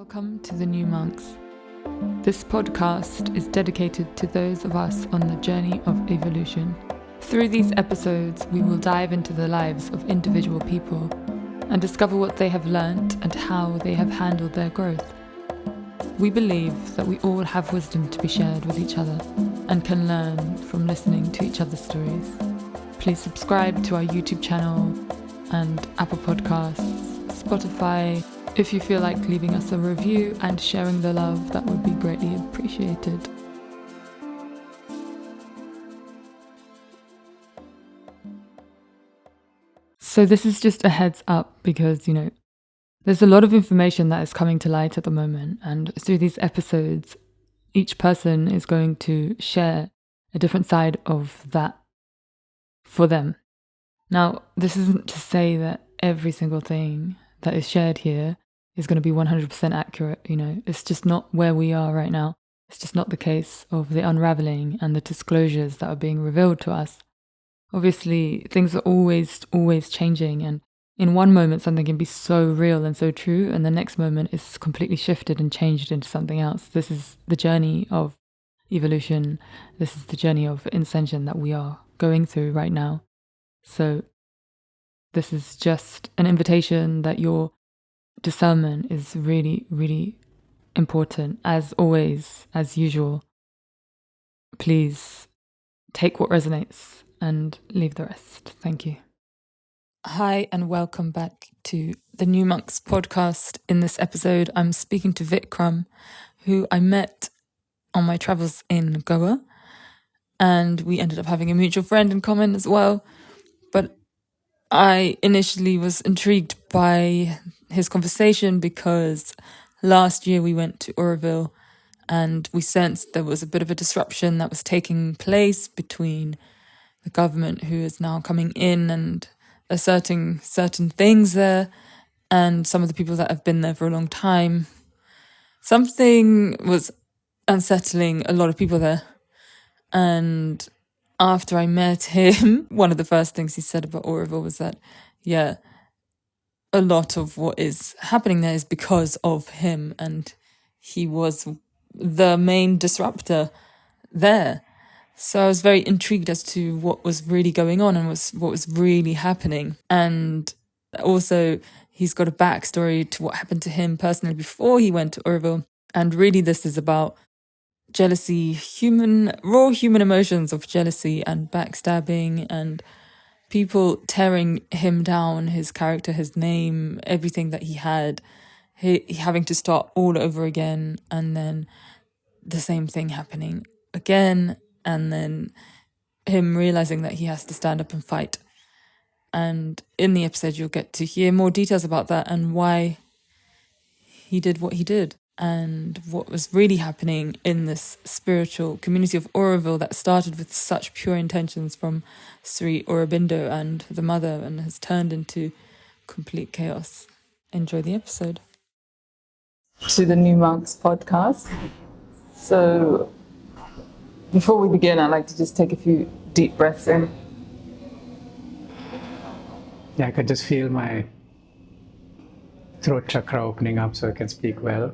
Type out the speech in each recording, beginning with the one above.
Welcome to the New Monks. This podcast is dedicated to those of us on the journey of evolution. Through these episodes, we will dive into the lives of individual people and discover what they have learnt and how they have handled their growth. We believe that we all have wisdom to be shared with each other and can learn from listening to each other's stories. Please subscribe to our YouTube channel and Apple Podcasts, Spotify. If you feel like leaving us a review and sharing the love, that would be greatly appreciated. So this is just a heads up because, there's a lot of information that is coming to light at the moment, and through these episodes, each person is going to share a different side of that for them. Now, this isn't to say that every single thing that is shared here is going to be 100% accurate, It's just not where we are right now. It's just not the case of the unraveling and the disclosures that are being revealed to us. Obviously, things are always changing, and in one moment something can be so real and so true, and the next moment is completely shifted and changed into something else. This is the journey of evolution. This is the journey of ascension that we are going through right now. So this is just an invitation that your discernment is really, really important. As always, as usual, please take what resonates and leave the rest. Thank you. Hi, and welcome back to the New Monks podcast. In this episode, I'm speaking to Vikram, who I met on my travels in Goa, and we ended up having a mutual friend in common as well. But I initially was intrigued by his conversation because last year we went to Auroville and we sensed there was a bit of a disruption that was taking place between the government, who is now coming in and asserting certain things there, and some of the people that have been there for a long time. Something was unsettling a lot of people there. And after I met him, one of the first things he said about Auroville was that, a lot of what is happening there is because of him, and he was the main disruptor there. So I was very intrigued as to what was really going on and what was really happening. And also, he's got a backstory to what happened to him personally before he went to Auroville. And really, this is about jealousy, raw human emotions of jealousy and backstabbing and people tearing him down, his character, his name, everything that he had, he having to start all over again, and then the same thing happening again, and then him realizing that he has to stand up and fight. And in the episode, you'll get to hear more details about that and why he did what he did, and what was really happening in this spiritual community of Auroville that started with such pure intentions from Sri Aurobindo and the mother and has turned into complete chaos. Enjoy the episode. To the New Monks podcast. So before we begin, I'd like to just take a few deep breaths in. Yeah, I could just feel my throat chakra opening up so I can speak well.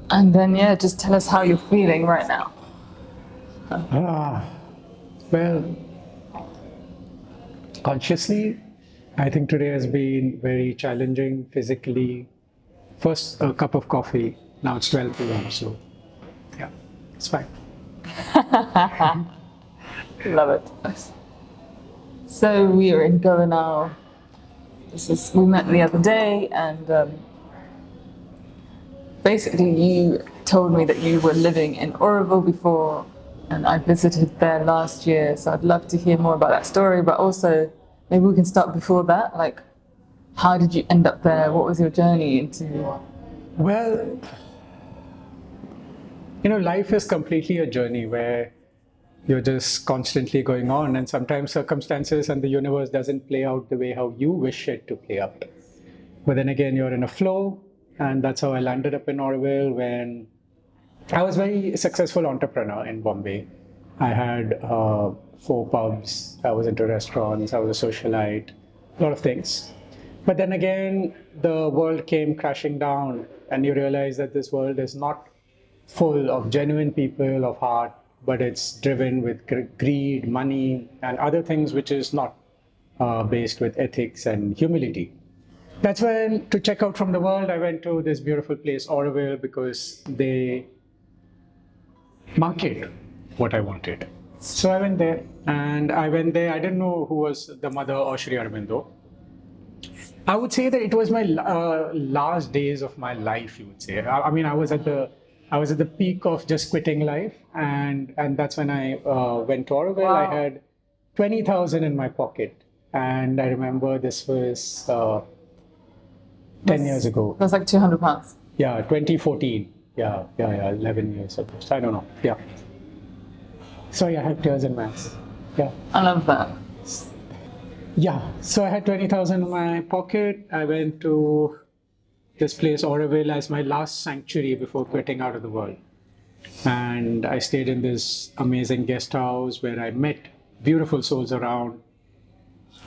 And then, just tell us how you're feeling right now. Well, consciously, I think today has been very challenging physically. First, a cup of coffee, now it's 12 p.m., so yeah, it's fine. Love it. So we are in Goa now. We met the other day, and basically you told me that you were living in Auroville before, and I visited there last year, so I'd love to hear more about that story, but also maybe we can start before that. Like, how did you end up there? What was your journey into? Well, life is completely a journey where you're just constantly going on, and sometimes circumstances and the universe doesn't play out the way how you wish it to play out. But then again, you're in a flow, and that's how I landed up in Auroville when I was a very successful entrepreneur in Bombay. I had 4 pubs, I was into restaurants, I was a socialite, a lot of things. But then again, the world came crashing down, and you realize that this world is not full of genuine people of heart, but it's driven with greed, money, and other things which is not based with ethics and humility. That's when, to check out from the world, I went to this beautiful place, Auroville, because they market what I wanted. So I went there, and I didn't know who was the mother or Sri Aurobindo. I would say that it was my last days of my life, you would say. I mean, I was at the peak of just quitting life, and that's when I went to Auroville. Wow. I had 20,000 in my pocket, and I remember this was 10 years ago. That's like £200. Yeah, 2014. Yeah, 11 years ago. I don't know. Yeah. Sorry, I have tears in my eyes. Yeah. I love that. Yeah, so I had 20,000 in my pocket. I went to this place, Auroville, as my last sanctuary before quitting out of the world. And I stayed in this amazing guest house where I met beautiful souls around.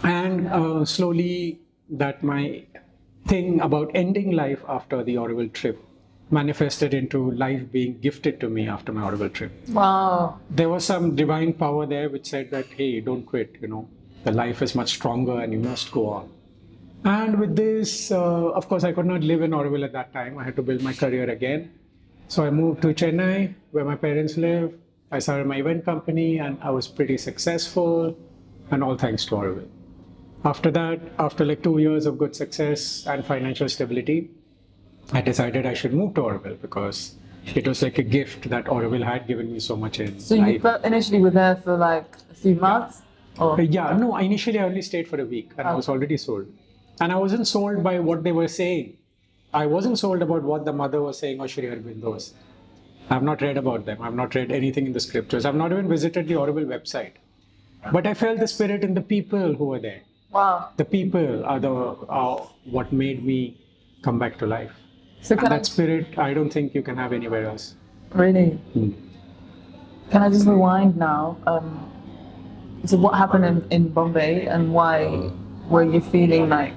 And slowly, that my thing about ending life after the Auroville trip manifested into life being gifted to me after my Auroville trip. Wow. There was some divine power there which said that, hey, don't quit, the life is much stronger and you must go on. And with this, of course, I could not live in Auroville at that time. I had to build my career again. So I moved to Chennai, where my parents live. I started my event company, and I was pretty successful, and all thanks to Auroville. After that, after like 2 years of good success and financial stability, I decided I should move to Auroville because it was like a gift that Auroville had given me so much in So life. you initially were there for like a few months? Or? Yeah, no, initially I only stayed for a week, and I was already sold. And I wasn't sold by what they were saying. I wasn't sold about what the mother was saying or Sri Aurobindo's. I've not read about them. I've not read anything in the scriptures. I've not even visited the Auroville website. But I felt the spirit in the people who were there. Wow. The people are what made me come back to life. So that spirit, I don't think you can have anywhere else. Really? Can I just rewind now? So what happened in Bombay, and why were you feeling like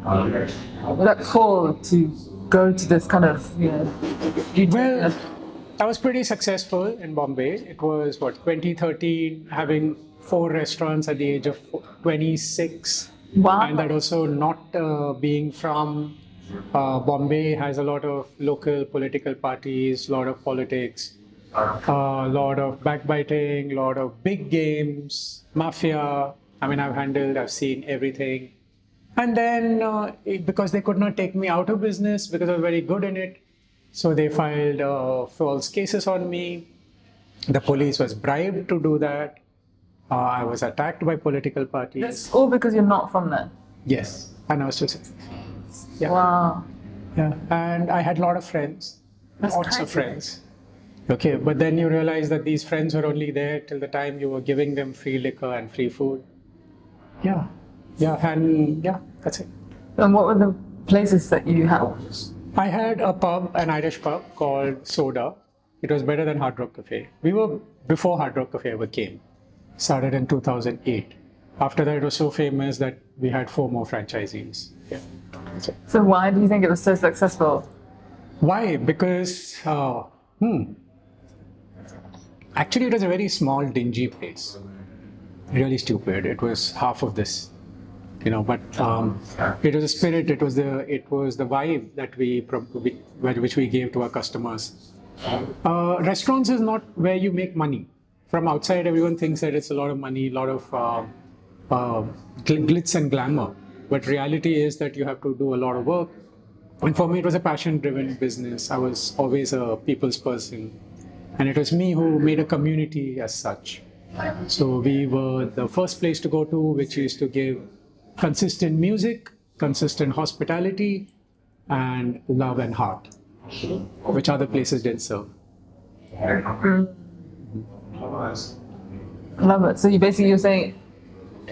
that call to go to this kind of, Well, I was pretty successful in Bombay. It was 2013, having 4 restaurants at the age of 26. Wow. And that also not being from Bombay has a lot of local political parties, a lot of politics, a lot of backbiting, a lot of big games, mafia. I mean, I've seen everything. And then because they could not take me out of business because I was very good in it, so they filed false cases on me. The police was bribed to do that. I was attacked by political parties. That's all because you're not from there? Yes, and I was just... Yeah. Wow. Yeah, and I had a lot of friends, lots of friends. Okay, but then you realize that these friends were only there till the time you were giving them free liquor and free food. Yeah, that's it. And what were the places that you had? I had a pub, an Irish pub called Soda. It was better than Hard Rock Cafe. We were before Hard Rock Cafe ever came. Started in 2008. After that, it was so famous that we had 4 more franchisees. Yeah. So why do you think it was so successful? Why? Because actually, it was a very small, dingy place. Really stupid. It was half of this, But it was a spirit. It was the vibe that which we gave to our customers. Restaurants is not where you make money. From outside, everyone thinks that it's a lot of money, a lot of glitz and glamour. But reality is that you have to do a lot of work. And for me, it was a passion-driven business. I was always a people's person. And it was me who made a community as such. So we were the first place to go to, which is to give consistent music consist in hospitality and love and heart, which other places didn't serve. Love it. So you're saying,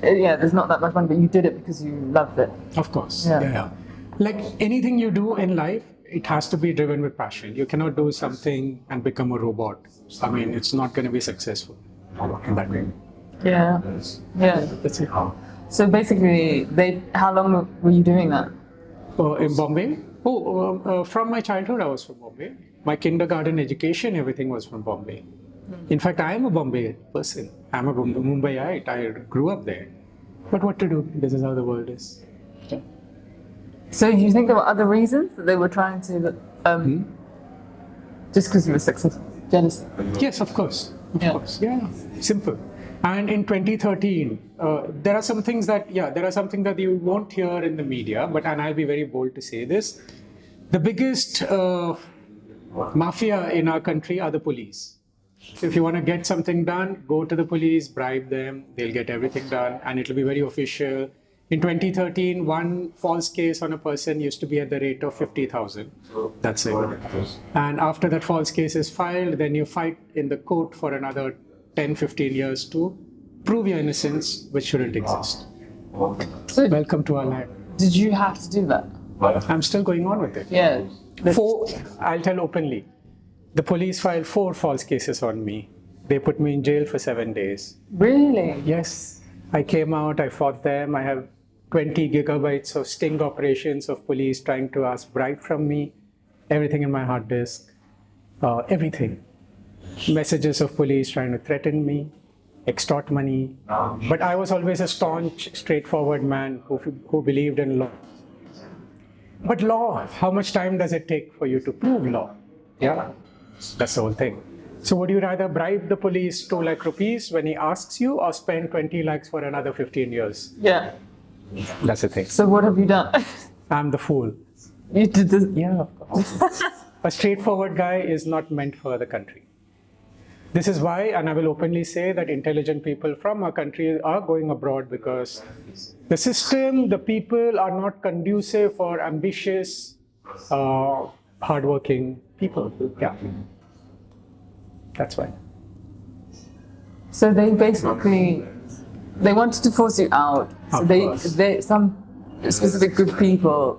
yeah, there's not that much money, but you did it because you loved it. Of course. Yeah. Yeah. Like anything you do in life, it has to be driven with passion. You cannot do something and become a robot. I mean, it's not going to be successful in that way. Yeah. Yeah. That's it. So basically, how long were you doing that? In Bombay? From my childhood, I was from Bombay. My kindergarten education, everything was from Bombay. In fact, I am a Bombay person. I'm a Mumbaiite. I grew up there. But what to do? This is how the world is. Yeah. So do you think there were other reasons that they were trying to, just because you were successful? Genocide? Yes, of course. Of Yeah. course. Yeah, simple. And in 2013, there are some things that you won't hear in the media, and I'll be very bold to say this. The biggest mafia in our country are the police. So if you want to get something done, go to the police, bribe them, they'll get everything done, and it'll be very official. In 2013, one false case on a person used to be at the rate of 50,000. That's it. And after that false case is filed, then you fight in the court for another 10, 15 years to prove your innocence, which shouldn't exist. So Welcome to our land. did you have to do that? I'm still going on with it. Yeah. I'll tell openly. The police filed 4 false cases on me. They put me in jail for 7 days. Really? Yes. I came out, I fought them. I have 20 gigabytes of sting operations of police trying to ask bribe from me. Everything in my hard disk. Everything. Messages of police trying to threaten me, extort money. But I was always a staunch, straightforward man who believed in law. But law, how much time does it take for you to prove law? Yeah, that's the whole thing. So would you rather bribe the police 2 lakh rupees when he asks you, or spend 20 lakhs for another 15 years? Yeah. That's the thing. So what have you done? I'm the fool. You did this? Yeah, of course. A straightforward guy is not meant for the country. This is why, and I will openly say that intelligent people from our country are going abroad, because the system, the people are not conducive for ambitious, hardworking people. Yeah. That's why. So they basically, they wanted to force you out. So they some specific group of people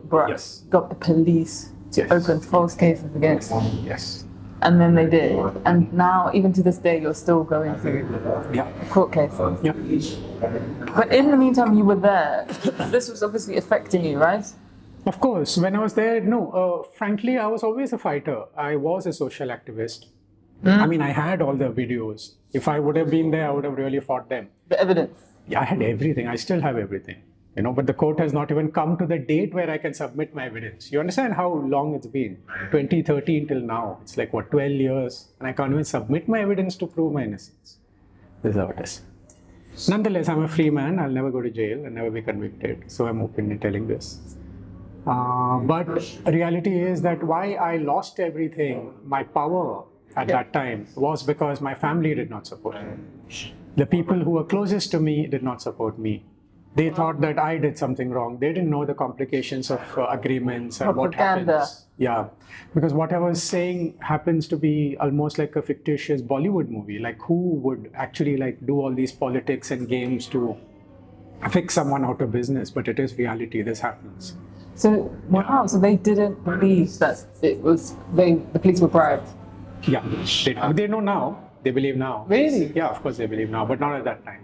got the police to open false cases against you. Yes. And then they did. And now, even to this day, you're still going through court cases. Yeah. But in the meantime, you were there. This was obviously affecting you, right? Of course. When I was there, no. Frankly, I was always a fighter. I was a social activist. I mean, I had all the videos. If I would have been there, I would have really fought them. The evidence. Yeah, I had everything. I still have everything. But the court has not even come to the date where I can submit my evidence. You understand how long it's been? 2013 till now. It's like, 12 years? And I can't even submit my evidence to prove my innocence. This is how it is. Nonetheless, I'm a free man. I'll never go to jail. I'll never be convicted. So I'm openly telling this. But reality is that why I lost everything, my power at that time, was because my family did not support me. The people who were closest to me did not support me. They thought that I did something wrong. They didn't know the complications of agreements and what happens. Yeah, because what I was saying happens to be almost like a fictitious Bollywood movie. Like, who would actually do all these politics and games to fix someone out of business? But it is reality. This happens. So wow. So they didn't believe that it was the police were bribed. Yeah, they know now. They believe now. Really? Yeah, of course they believe now, but not at that time.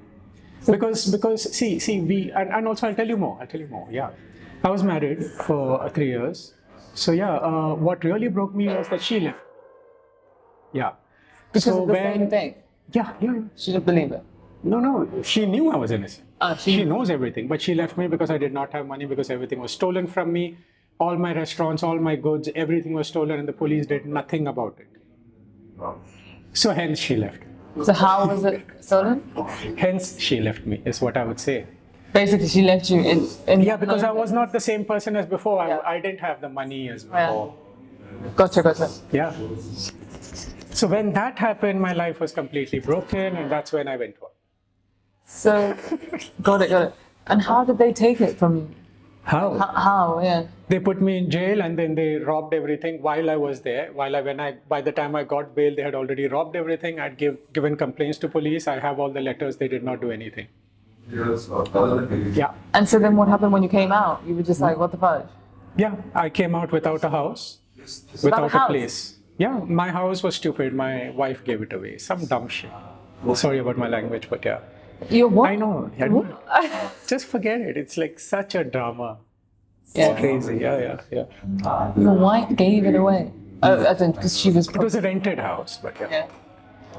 Because see we and also I'll tell you more. Yeah, I was married for 3 years. So yeah, what really broke me was that she left. Yeah. Because of the same thing. Yeah. She didn't believe it. No, she knew I was innocent. She knows everything, but she left me because I did not have money, because everything was stolen from me. All my restaurants, all my goods, everything was stolen, and the police did nothing about it. So hence she left. So how was it stolen? Hence she left me, is what I would say. Basically, she left you in Yeah, because I was not the same person as before. I didn't have the money as before. Gotcha. Yeah. So when that happened, my life was completely broken, and that's when I went home. So, got it. And how did they take it from you? How? How? Yeah. They put me in jail and then they robbed everything while I was there. By the time I got bail, they had already robbed everything. Given complaints to police. I have all the letters. They did not do anything. Yeah. And so then what happened when you came out? You were just like, what the fudge? Yeah. I came out without a house, Without a without a house? place. Yeah. My house was stupid. My wife gave it away. Some dumb shit. Sorry about my language, but yeah. You what? I know. I know. Just forget it. It's like such a drama. Yeah. It's crazy. Yeah. Your wife gave it away. Oh, as in, because she was. It was a rented house, but yeah. Yeah.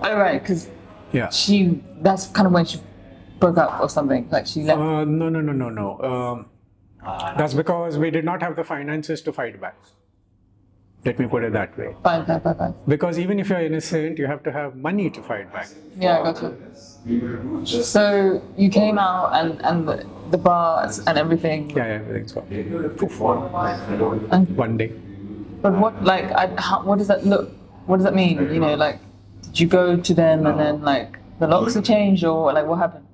Oh, right, because Yeah. that's kind of when she broke up or something. Like she left. No. That's because we did not have the finances to fight back. Let me put it that way. Fine. Because even if you're innocent, you have to have money to fight back. Yeah, I got you. So you came out and the bars and everything. Yeah, everything's gone. Poof. And, One day. but what, like, what does that look? What does that mean? You know, like, did you go to them and then, like, the locks have changed or, like, what happened?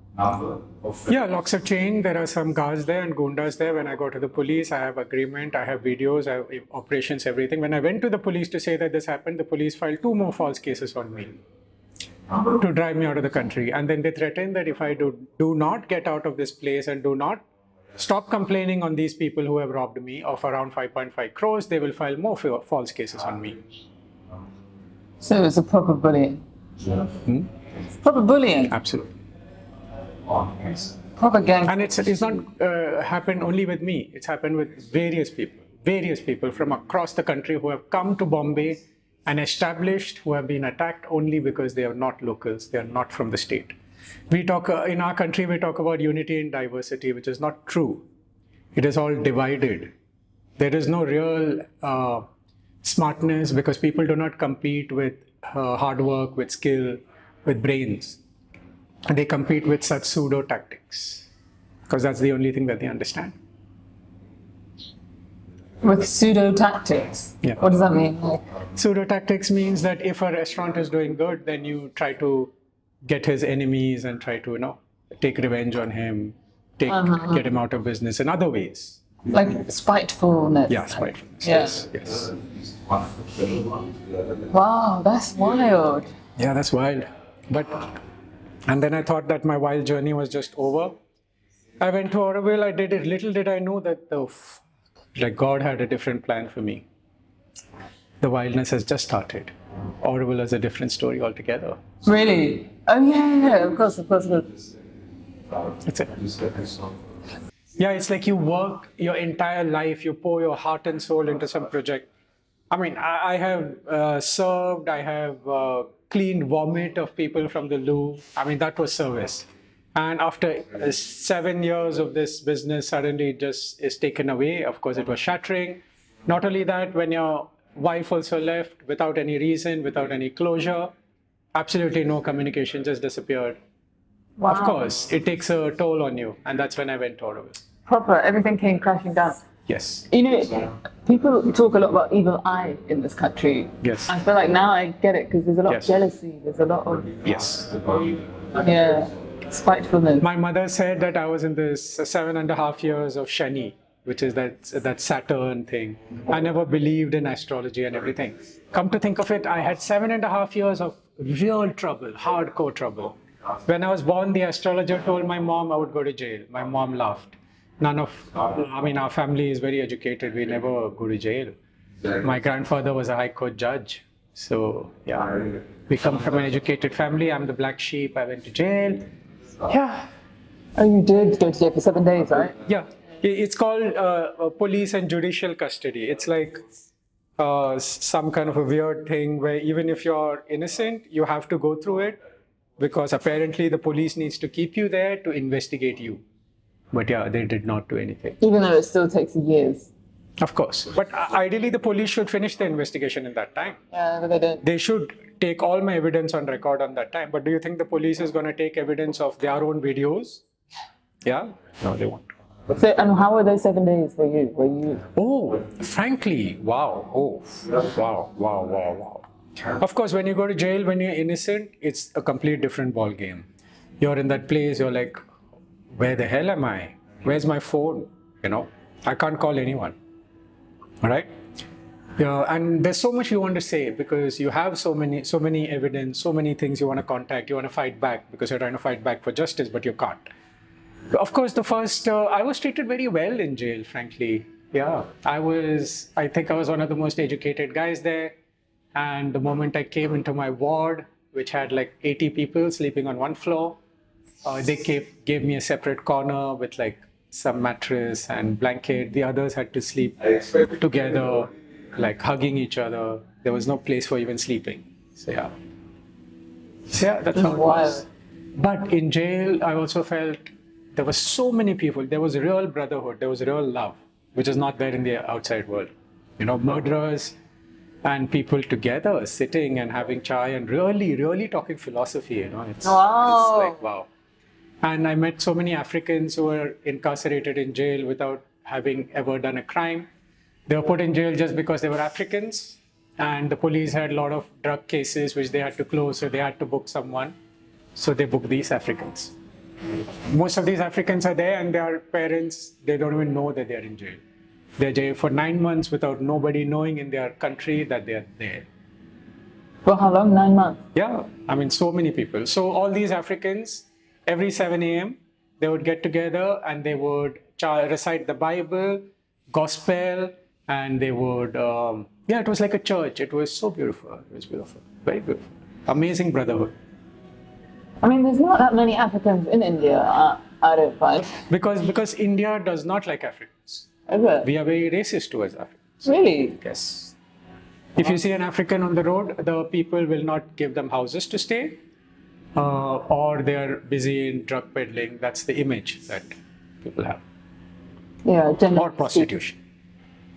Yeah, locks have changed. There are some guards there and gundas there. When I go to the police, I have agreement, I have videos, I have operations, everything. When I went to the police to say that this happened, the police filed 2 more false cases on me to drive me out of the country. And then they threatened that if I do not get out of this place and do not stop complaining on these people who have robbed me of around 5.5 crores, they will file more false cases on me. So it's a proper bullying. Proper bullying. Absolutely. Proper gang. And it's not happened only with me. It's happened with various people from across the country who have come to Bombay and established, who have been attacked only because they are not locals, they are not from the state. We talk, in our country, we talk about unity and diversity, which is not true. It is all divided. There is no real smartness because people do not compete with hard work, with skill, with brains. They compete with such pseudo tactics because that's the only thing that they understand. With pseudo tactics. Yeah. What does that mean? Like, Pseudo tactics means that if a restaurant is doing good, then you try to get his enemies and try to, take revenge on him, get him out of business in other ways. like spitefulness. Yeah, spitefulness. Yeah. Yes. Wow, that's wild. Yeah, that's wild. And then I thought that my wild journey was just over. I went to Auroville, I did it. Little did I know that God had a different plan for me. The wildness has just started. Auroville is a different story altogether. Really? Oh yeah, of course. That's it. Yeah, it's like you work your entire life, you pour your heart and soul into some project. I mean, I have served, I have cleaned vomit of people from the loo. I mean, that was service. And after 7 years of this business, suddenly it just is taken away. Of course, it was shattering. Not only that, when your wife also left without any reason, without any closure, absolutely no communication, just disappeared. Wow. Of course, it takes a toll on you. And that's when I went to Auroville. Proper, everything came crashing down. Yes. You know, people talk a lot about evil eye in this country. Yes. I feel like now I get it because there's a lot Yes. of jealousy, there's a lot of, Yes. spitefulness. My mother said that I was in this 7.5 years of Shani, which is that Saturn thing. I never believed in astrology and everything. Come to think of it, I had 7.5 years of real trouble, hardcore trouble. When I was born, the astrologer told my mom I would go to jail. My mom laughed. Our family is very educated. We never go to jail. My grandfather was a high court judge. So, yeah, we come from an educated family. I'm the black sheep. I went to jail. Yeah. Oh, you did go to jail for 7 days, right? Yeah. It's called police and judicial custody. It's like some kind of a weird thing where even if you're innocent, you have to go through it because apparently the police needs to keep you there to investigate you. But yeah, they did not do anything. Even though it still takes years. Of course. But ideally, the police should finish the investigation in that time. Yeah, but they don't. They should take all my evidence on record on that time. But do you think the police is going to take evidence of their own videos? Yeah? No, they won't. So, and how were those 7 days for you? Were you? Oh, frankly, wow. Oh, wow. Of course, when you go to jail, when you're innocent, it's a complete different ball game. You're in that place, you're like, where the hell am I? Where's my phone? I can't call anyone. All right. Yeah, and there's so much you want to say because you have so many evidence, so many things you want to contact, you want to fight back because you're trying to fight back for justice, but you can't. Of course, the first, I was treated very well in jail, frankly. Yeah, I think I was one of the most educated guys there. And the moment I came into my ward, which had like 80 people sleeping on one floor, they gave me a separate corner with like some mattress and blanket. The others had to sleep together, like hugging each other. There was no place for even sleeping. So yeah, that's how it was. But in jail, I also felt there were so many people. There was real brotherhood. There was real love, which is not there in the outside world. You know, murderers and people together sitting and having chai and really talking philosophy. You know, it's like wow. And I met so many Africans who were incarcerated in jail without having ever done a crime. They were put in jail just because they were Africans, and the police had a lot of drug cases which they had to close, so they had to book someone. So they booked these Africans. Most of these Africans are there, and their parents, they don't even know that they're in jail. They're jailed for 9 months without nobody knowing in their country that they're there. For how long? 9 months? Yeah, I mean, so many people. So all these Africans, every 7 a.m., they would get together and they would recite the Bible, gospel, and they would, it was like a church. It was so beautiful. It was beautiful, very beautiful. Amazing brotherhood. I mean, there's not that many Africans in India, I don't find. Because India does not like Africans. Is it? We are very racist towards Africans. Really? Yes. If you see an African on the road, the people will not give them houses to stay, or they're busy in drug peddling. That's the image that people have. Yeah, or prostitution.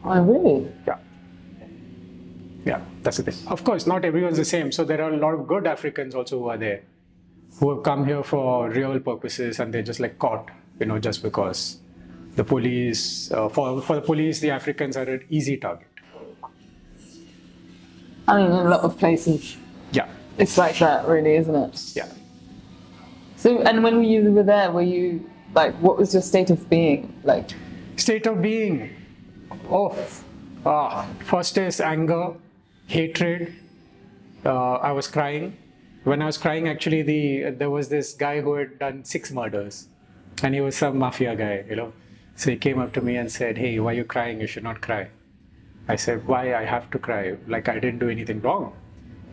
Oh, really? Yeah, that's the thing. Of course, not everyone's the same. So there are a lot of good Africans also who are there, who have come here for real purposes, and they're just like caught, just because the police, for the police, the Africans are an easy target. I mean, in a lot of places. Yeah. It's like that, really, isn't it? Yeah. So, and when you were there, were you, like, what was your state of being like? State of being? First is anger, hatred. I was crying. When I was crying, actually, there was this guy who had done 6 murders, and he was some mafia guy, So he came up to me and said, "Hey, why are you crying? You should not cry." I said, "Why I have to cry? Like, I didn't do anything wrong."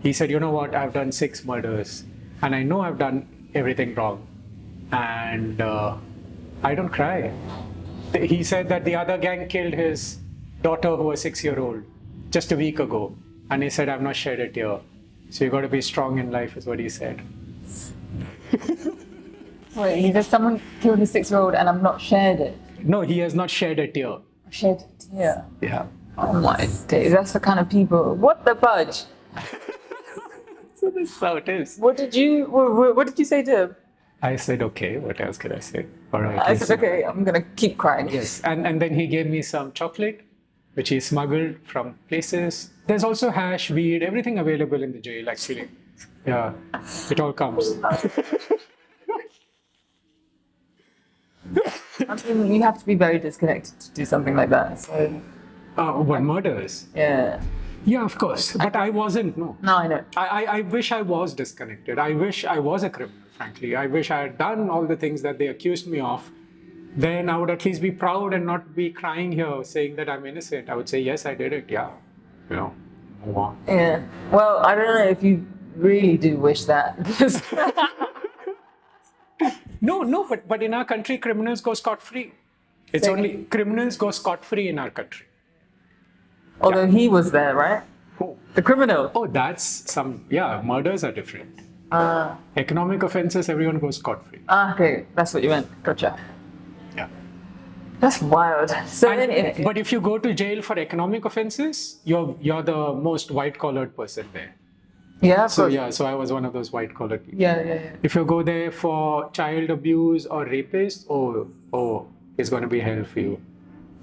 He said, "You know what? I've done 6 murders, and I know I've done everything wrong, and I don't cry." He said that the other gang killed his daughter, who was 6-year-old, just a week ago, and he said, "I've not shed a tear. So you got to be strong in life," is what he said. Wait, he said someone killed a 6-year-old and I've not shared it. No, he has not shed a tear. Shed a tear. Yeah. Oh my days, that's the kind of people. What the fudge? So this is how it is. What did you say to him? I said, "Okay, what else could I say?" All right. I said, "Okay, I'm gonna keep crying." Yes, and then he gave me some chocolate, which he smuggled from places. There's also hash, weed, everything available in the jail, actually. Yeah, it all comes. I mean, you have to be very disconnected to do something like that. So. What, murders? Yeah. Yeah, of course. But I wasn't, no. No, I know. I wish I was disconnected. I wish I was a criminal, frankly. I wish I had done all the things that they accused me of. Then I would at least be proud and not be crying here saying that I'm innocent. I would say, yes, I did it, yeah. Move on. Yeah. Well, I don't know if you really do wish that. No, but in our country, criminals go scot-free. It's only criminals go scot-free in our country. Although he was there, right? Who? The criminal. Oh, that's murders are different. Economic offenses, everyone goes scot-free. Okay, that's what you meant. Gotcha. Yeah. That's wild. So but if you go to jail for economic offenses, you're the most white-collared person there. Yeah, of course. So I was one of those white-collared people. Yeah. If you go there for child abuse or rapist, it's going to be hell for you.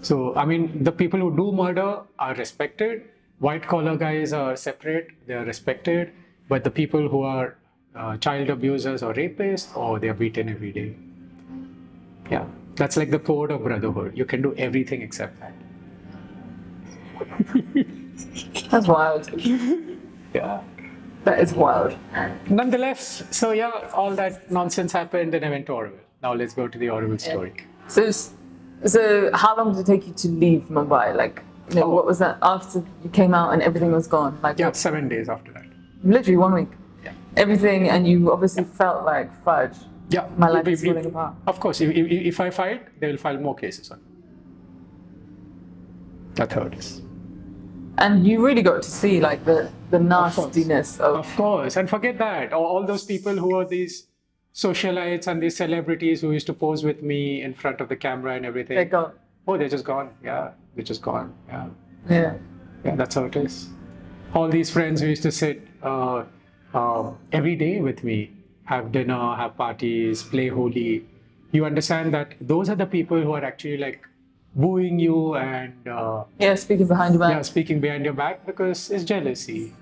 So, I mean, the people who do murder are respected. White-collar guys are separate. They are respected. But the people who are child abusers or rapists, they're beaten every day. Yeah. That's like the code of brotherhood. You can do everything except that. That's wild. Yeah. That is wild. Nonetheless, so yeah, all that nonsense happened and I went to Auroville. Now let's go to the Auroville story. So how long did it take you to leave Mumbai? Like, what was that after you came out and everything was gone? Like, Yeah, 7 days after that. literally 1 week. Yeah. Everything, and you obviously felt like fudge. Yeah. My life is falling apart. Of course, if I fight, they will file more cases on me. That's how it is. And you really got to see like the nastiness of. Of course, and forget that. All those people who are these socialites and these celebrities who used to pose with me in front of the camera and everything. They're gone. Oh, they're just gone. Yeah, they're just gone. Yeah. Yeah. Yeah, that's how it is. All these friends who used to sit every day with me, have dinner, have parties, play holy. You understand that those are the people who are actually like wooing you and Speaking behind your back. yeah, speaking behind your back because it's jealousy.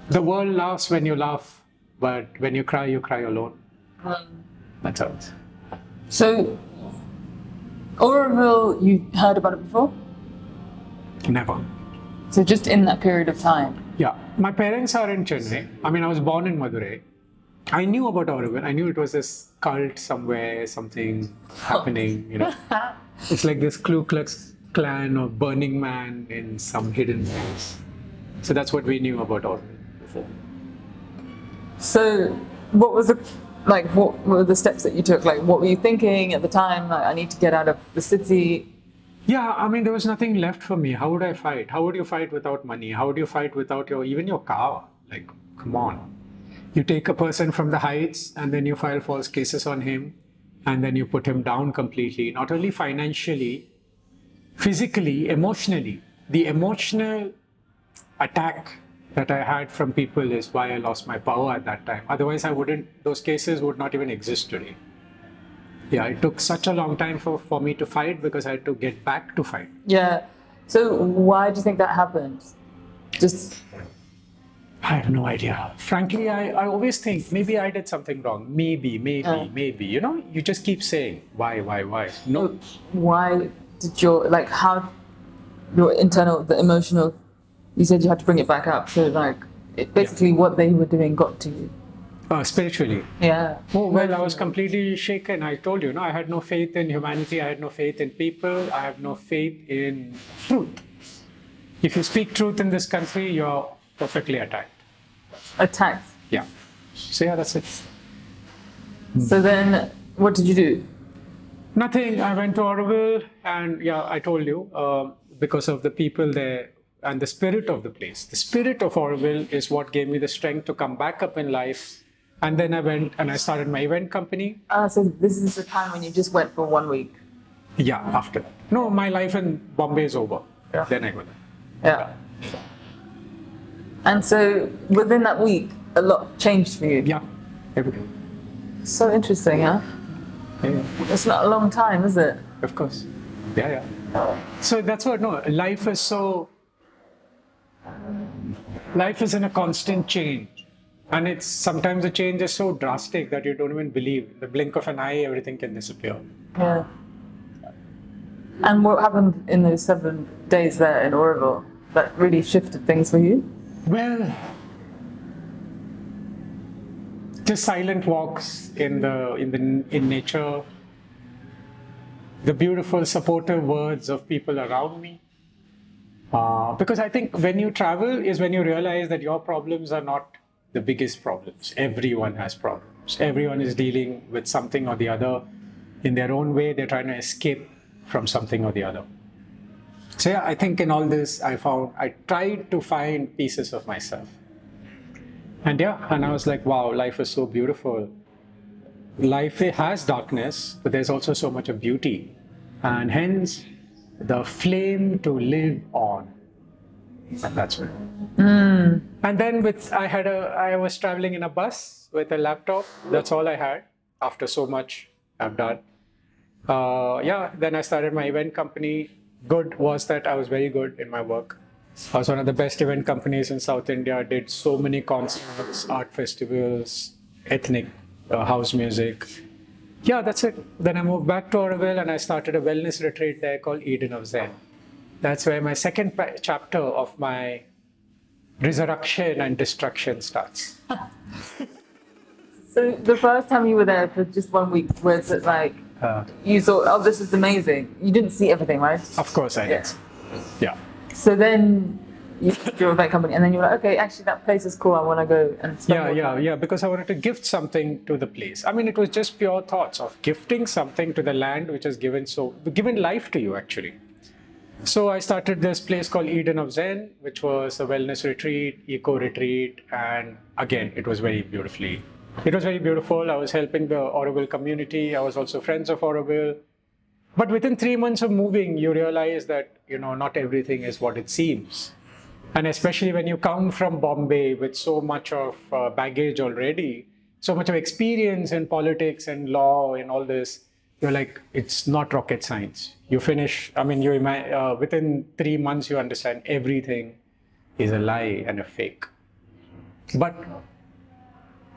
The world laughs when you laugh, but when you cry alone. That's how it is. So, Auroville, you heard about it before? Never. So just in that period of time. Yeah, my parents are in Chennai. I mean, I was born in Madurai. I knew about Auroville. I knew it was this cult somewhere, something happening, you know. It's like this Ku Klux Klan or Burning Man in some hidden place. So that's what we knew about Auroville before. So, what was the like? What were the steps that you took? Like, what were you thinking at the time? Like, I need to get out of the city. Yeah, I mean, there was nothing left for me. How would I fight? How would you fight without money? How would you fight without even your car? Like, come on. You take a person from the heights and then you file false cases on him and then you put him down completely, not only financially, physically, emotionally. The emotional attack that I had from people is why I lost my power at that time. Otherwise, those cases would not even exist today. Yeah, it took such a long time for me to fight because I had to get back to fight. Yeah. So why do you think that happened? Just. I have no idea. Frankly, I always think maybe I did something wrong. Maybe. You know, you just keep saying, why? No. Why did how your internal, the emotional, you said you had to bring it back up. So basically what they were doing got to you. Spiritually. Yeah. Oh, well, I was completely shaken. I told you, I had no faith in humanity. I had no faith in people. I have no faith in truth. If you speak truth in this country, you're perfectly attacked. Attacked? Yeah. So yeah, that's it. So then, what did you do? Nothing. I went to Auroville and yeah, I told you, because of the people there and the spirit of the place. The spirit of Auroville is what gave me the strength to come back up in life. And then I went and I started my event company. So this is the time when you just went for 1 week? Yeah, after that. No, my life in Bombay is over. Yeah. Then I go there. Yeah. And so within that week, a lot changed for you? Yeah, everything. So interesting, huh? Yeah. It's not a long time, is it? Of course. Yeah. So that's what, life is in a constant change. And it's sometimes the change is so drastic that you don't even believe. In the blink of an eye, everything can disappear. Yeah. And what happened in those 7 days there in Auroville that really shifted things for you? Well, just silent walks in nature, the beautiful supportive words of people around me. Because I think when you travel is when you realize that your problems are not the biggest problems. Everyone has problems. Everyone is dealing with something or the other in their own way. They're trying to escape from something or the other. So yeah, I think in all this, I tried to find pieces of myself. And I was like, wow, life is so beautiful. Life has darkness, but there's also so much of beauty. And hence, the flame to live on. And that's it. And then I was traveling in a bus with a laptop. That's all I had after so much I've done. Then I started my event company. Good was that I was very good in my work. I was one of the best event companies in South India. I did so many concerts, art festivals, ethnic house music. yeah, that's it. Then I moved back to Auroville and I started a wellness retreat there called Eden of Zen. That's where my second chapter of my resurrection and destruction starts. So the first time you were there for just 1 week, was it like you thought, oh, this is amazing? You didn't see everything, right? Of course I did. Yeah. So then you drew a vet company, and then you were like, okay, actually that place is cool. I want to go and spend more time. Yeah. Because I wanted to gift something to the place. I mean, it was just pure thoughts of gifting something to the land which has given life to you actually. So I started this place called Eden of Zen, which was a wellness retreat, eco retreat, and again, it was very beautiful. I was helping the Auroville community. I was also friends of Auroville. But within 3 months of moving, you realize that, not everything is what it seems. And especially when you come from Bombay with so much of baggage already, so much of experience in politics and law and all this, you're like, it's not rocket science. You finish, within 3 months, you understand everything is a lie and a fake. But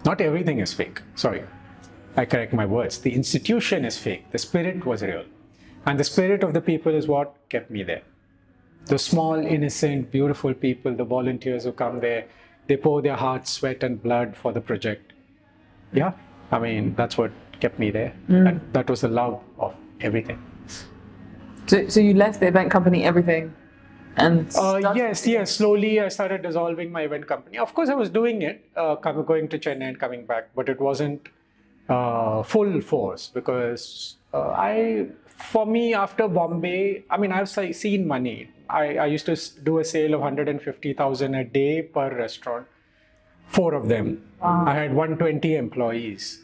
not everything is fake. Sorry, I correct my words. The institution is fake. The spirit was real. And the spirit of the people is what kept me there. The small, innocent, beautiful people, the volunteers who come there, they pour their heart, sweat, and blood for the project. Yeah, that's what kept me there. And that was the love of everything. So you left the event company, everything, and yes. Slowly, I started dissolving my event company. Of course, I was doing it, going to Chennai and coming back, but it wasn't full force because for me, after Bombay, I've seen money. I used to do a sale of 150,000 a day per restaurant, 4 of them. Wow. I had 120 employees.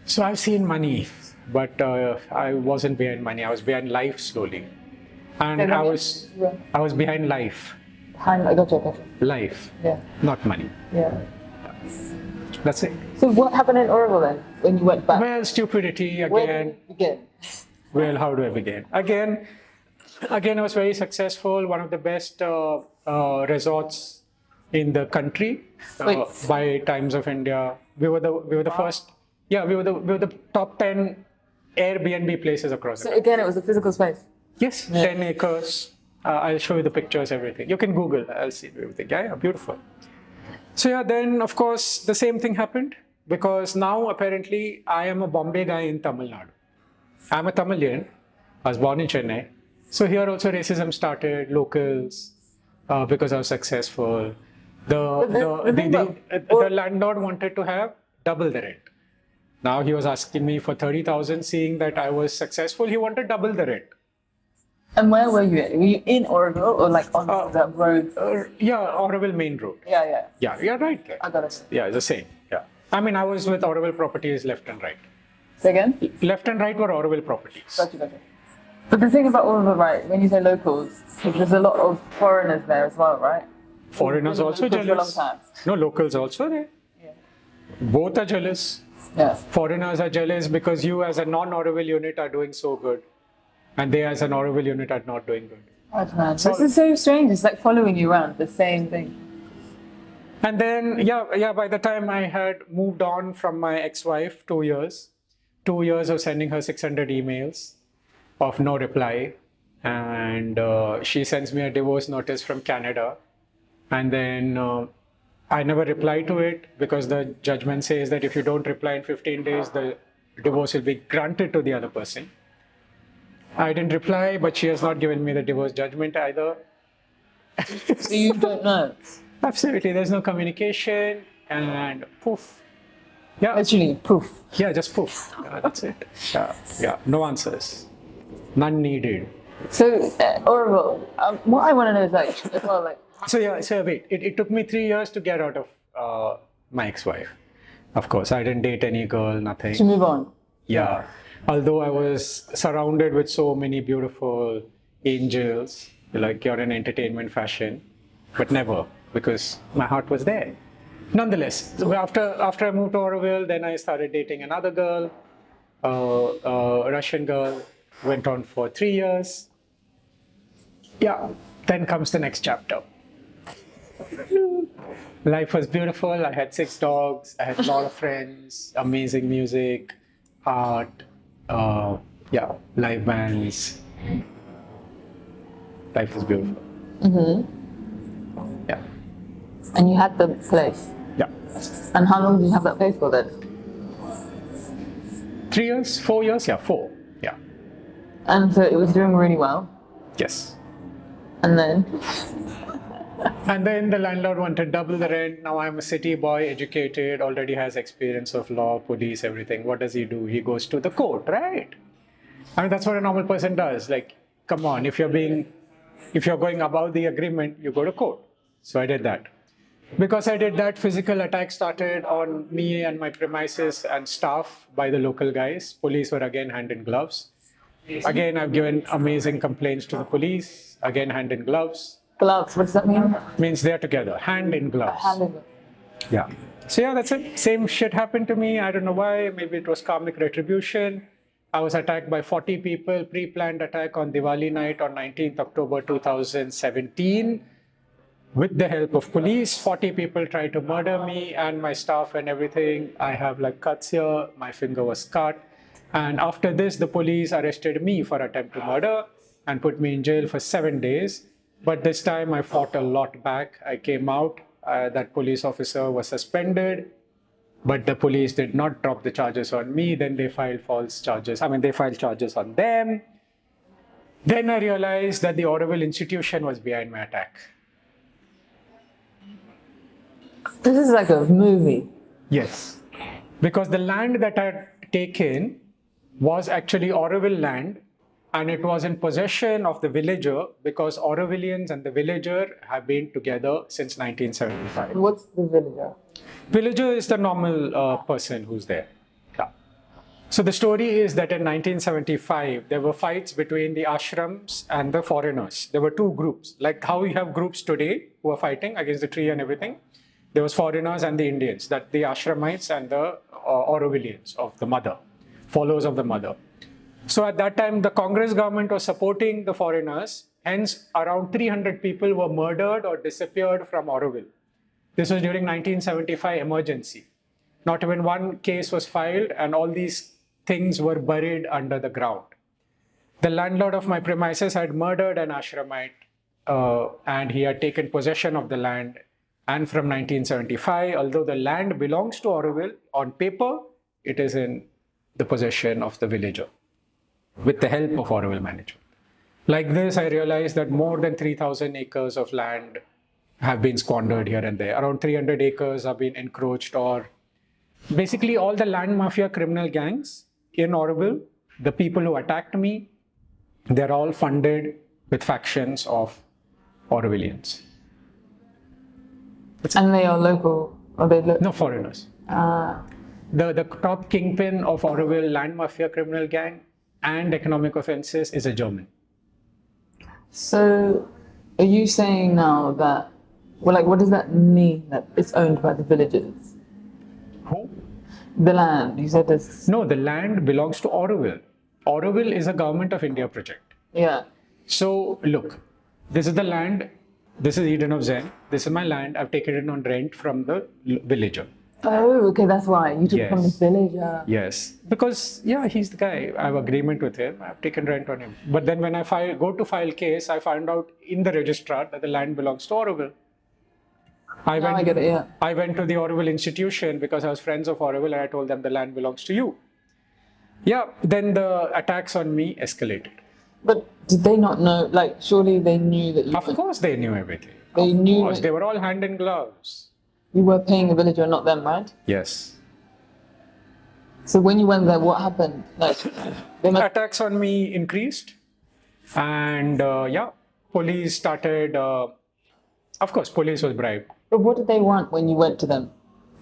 So I've seen money, but I wasn't behind money. I was behind life slowly. And I was behind life. I gotcha. Life, not money. Yeah. That's it. So what happened in Auroville then, when you went back? Well, stupidity again. Where did you begin? Well, how do I begin? Again, I was very successful. One of the best resorts in the country by Times of India. We were the first. Yeah, we were the top 10 Airbnb places across the country. So again, it was a physical space. Yes, 10 acres. I'll show you the pictures, everything. You can Google. I'll see everything. Yeah, beautiful. So then of course the same thing happened because now apparently I am a Bombay guy in Tamil Nadu. I'm a Tamilian. I was born in Chennai. So here also racism started, locals, because I was successful. The landlord wanted to have double the rent. Now he was asking me for 30,000, seeing that I was successful. He wanted double the rent. And where were you? Were you in Auroville or like on the road? Auroville main road. Yeah. Yeah, you're right there. I got it. Yeah, it's the same. Yeah. I was with Auroville Properties left and right. Say again? Left and right were Auroville Properties. Gotcha. But the thing about Auroville, right, when you say locals, there's a lot of foreigners there as well, right? Foreigners also jealous. For a long time. No, locals also there. Yeah. Both are jealous. Yeah. Foreigners are jealous because you as a non-Auroville unit are doing so good. And they as an Auroville unit are not doing good. Oh, man. This is so strange. It's like following you around, the same thing. And then, by the time I had moved on from my ex-wife, 2 years of sending her 600 emails of no reply. And she sends me a divorce notice from Canada. And then I never reply to it because the judgment says that if you don't reply in 15 days, the divorce will be granted to the other person. I didn't reply, but she has not given me the divorce judgment either. So you don't know? Absolutely. There's no communication and poof. Yeah. Literally, poof. Yeah, just poof. That's it. Yeah. No answers. None needed. So, Auroville, what I want to know is like, as well, like... So wait. It took me 3 years to get out of my ex-wife. Of course, I didn't date any girl, nothing. To move on? Yeah. Although I was surrounded with so many beautiful angels, like you're in entertainment fashion, but never, because my heart was there. Nonetheless, after I moved to Auroville, then I started dating another girl, a Russian girl, went on for 3 years. Yeah, then comes the next chapter. Life was beautiful. I had 6 dogs. I had a lot of friends, amazing music. art, yeah, live bands. Life is beautiful. Yeah, And you had the place. yeah. And how long did you have that place for then? 3 years, 4 years, yeah, 4. Yeah, And so it was doing really well. yes. And then, And then the landlord wanted double the rent. Now I'm a city boy, educated, already has experience of law, police, everything. What does he do? He goes to the court, right? I mean, that's what a normal person does. Like, come on, if you're going above the agreement, you go to court. So I did that. Because I did that, physical attacks started on me and my premises and staff by the local guys. Police were again hand in gloves. Again, I've given amazing complaints to the police. Again, hand in gloves. gloves, what does that mean? Means they're together, hand in gloves. Hand in. Yeah. So yeah, that's it. Same shit happened to me. I don't know why. Maybe it was karmic retribution. I was attacked by 40 people, pre-planned attack on Diwali night on 19th October 2017. With the help of police, 40 people tried to murder me and my staff and everything. I have like cuts here, my finger was cut. And after this, the police arrested me for attempt to murder and put me in jail for 7 days. But this time I fought a lot back. I came out, that police officer was suspended, but the police did not drop the charges on me. Then they filed false charges. I mean, they filed charges on them. Then I realized that the Auroville institution was behind my attack. This is like a movie. Yes, because the land that I had taken was actually Auroville land, and it was in possession of the villager because Aurovillians and the villager have been together since 1975. What's the villager? Villager is the normal person who's there. Yeah. So the story is that in 1975, there were fights between the ashrams and the foreigners. There were two groups, like how we have groups today who are fighting against the tree and everything. There was foreigners and the Indians, that the ashramites and the Aurovillians of the mother, followers of the mother. So at that time, the Congress government was supporting the foreigners. Hence, around 300 people were murdered or disappeared from Auroville. This was during 1975 emergency. Not even one case was filed, and all these things were buried under the ground. The landlord of my premises had murdered an ashramite, and he had taken possession of the land. And from 1975, although the land belongs to Auroville, on paper, it is in the possession of the villager, with the help of Auroville management. Like this, I realized that more than 3,000 acres of land have been squandered here and there. Around 300 acres have been encroached, or basically all the land mafia criminal gangs in Auroville, the people who attacked me, they're all funded with factions of Aurovillians. And they are local, or they look? No, foreigners. The top kingpin of Auroville land mafia criminal gang and economic offenses is a German. So, are you saying now that, well, like, what does that mean that it's owned by the villagers? Who? The land, you said this. No, the land belongs to Auroville. Auroville is a government of India project. Yeah. So, look, this is the land. This is Eden of Zen. This is my land. I've taken it on rent from the villager. Oh, okay, that's why. You took it from the Yes. villager. Yes, because yeah, he's the guy. I have agreement with him. I've taken rent on him. But then when I go to file case, I found out in the registrar that the land belongs to Auroville. Now I get it, yeah. I went to the Auroville institution because I was friends of Auroville, and I told them the land belongs to you. Yeah, then the attacks on me escalated. But did they not know, like, surely they knew that you Of course, they knew everything. They Of knew course, it. they were all hand in gloves. you were paying the villager, not them, right? Yes. So when you went there, what happened? Like, they must, Attacks on me increased, and yeah, police started. Of course, police was bribed. but what did they want when you went to them?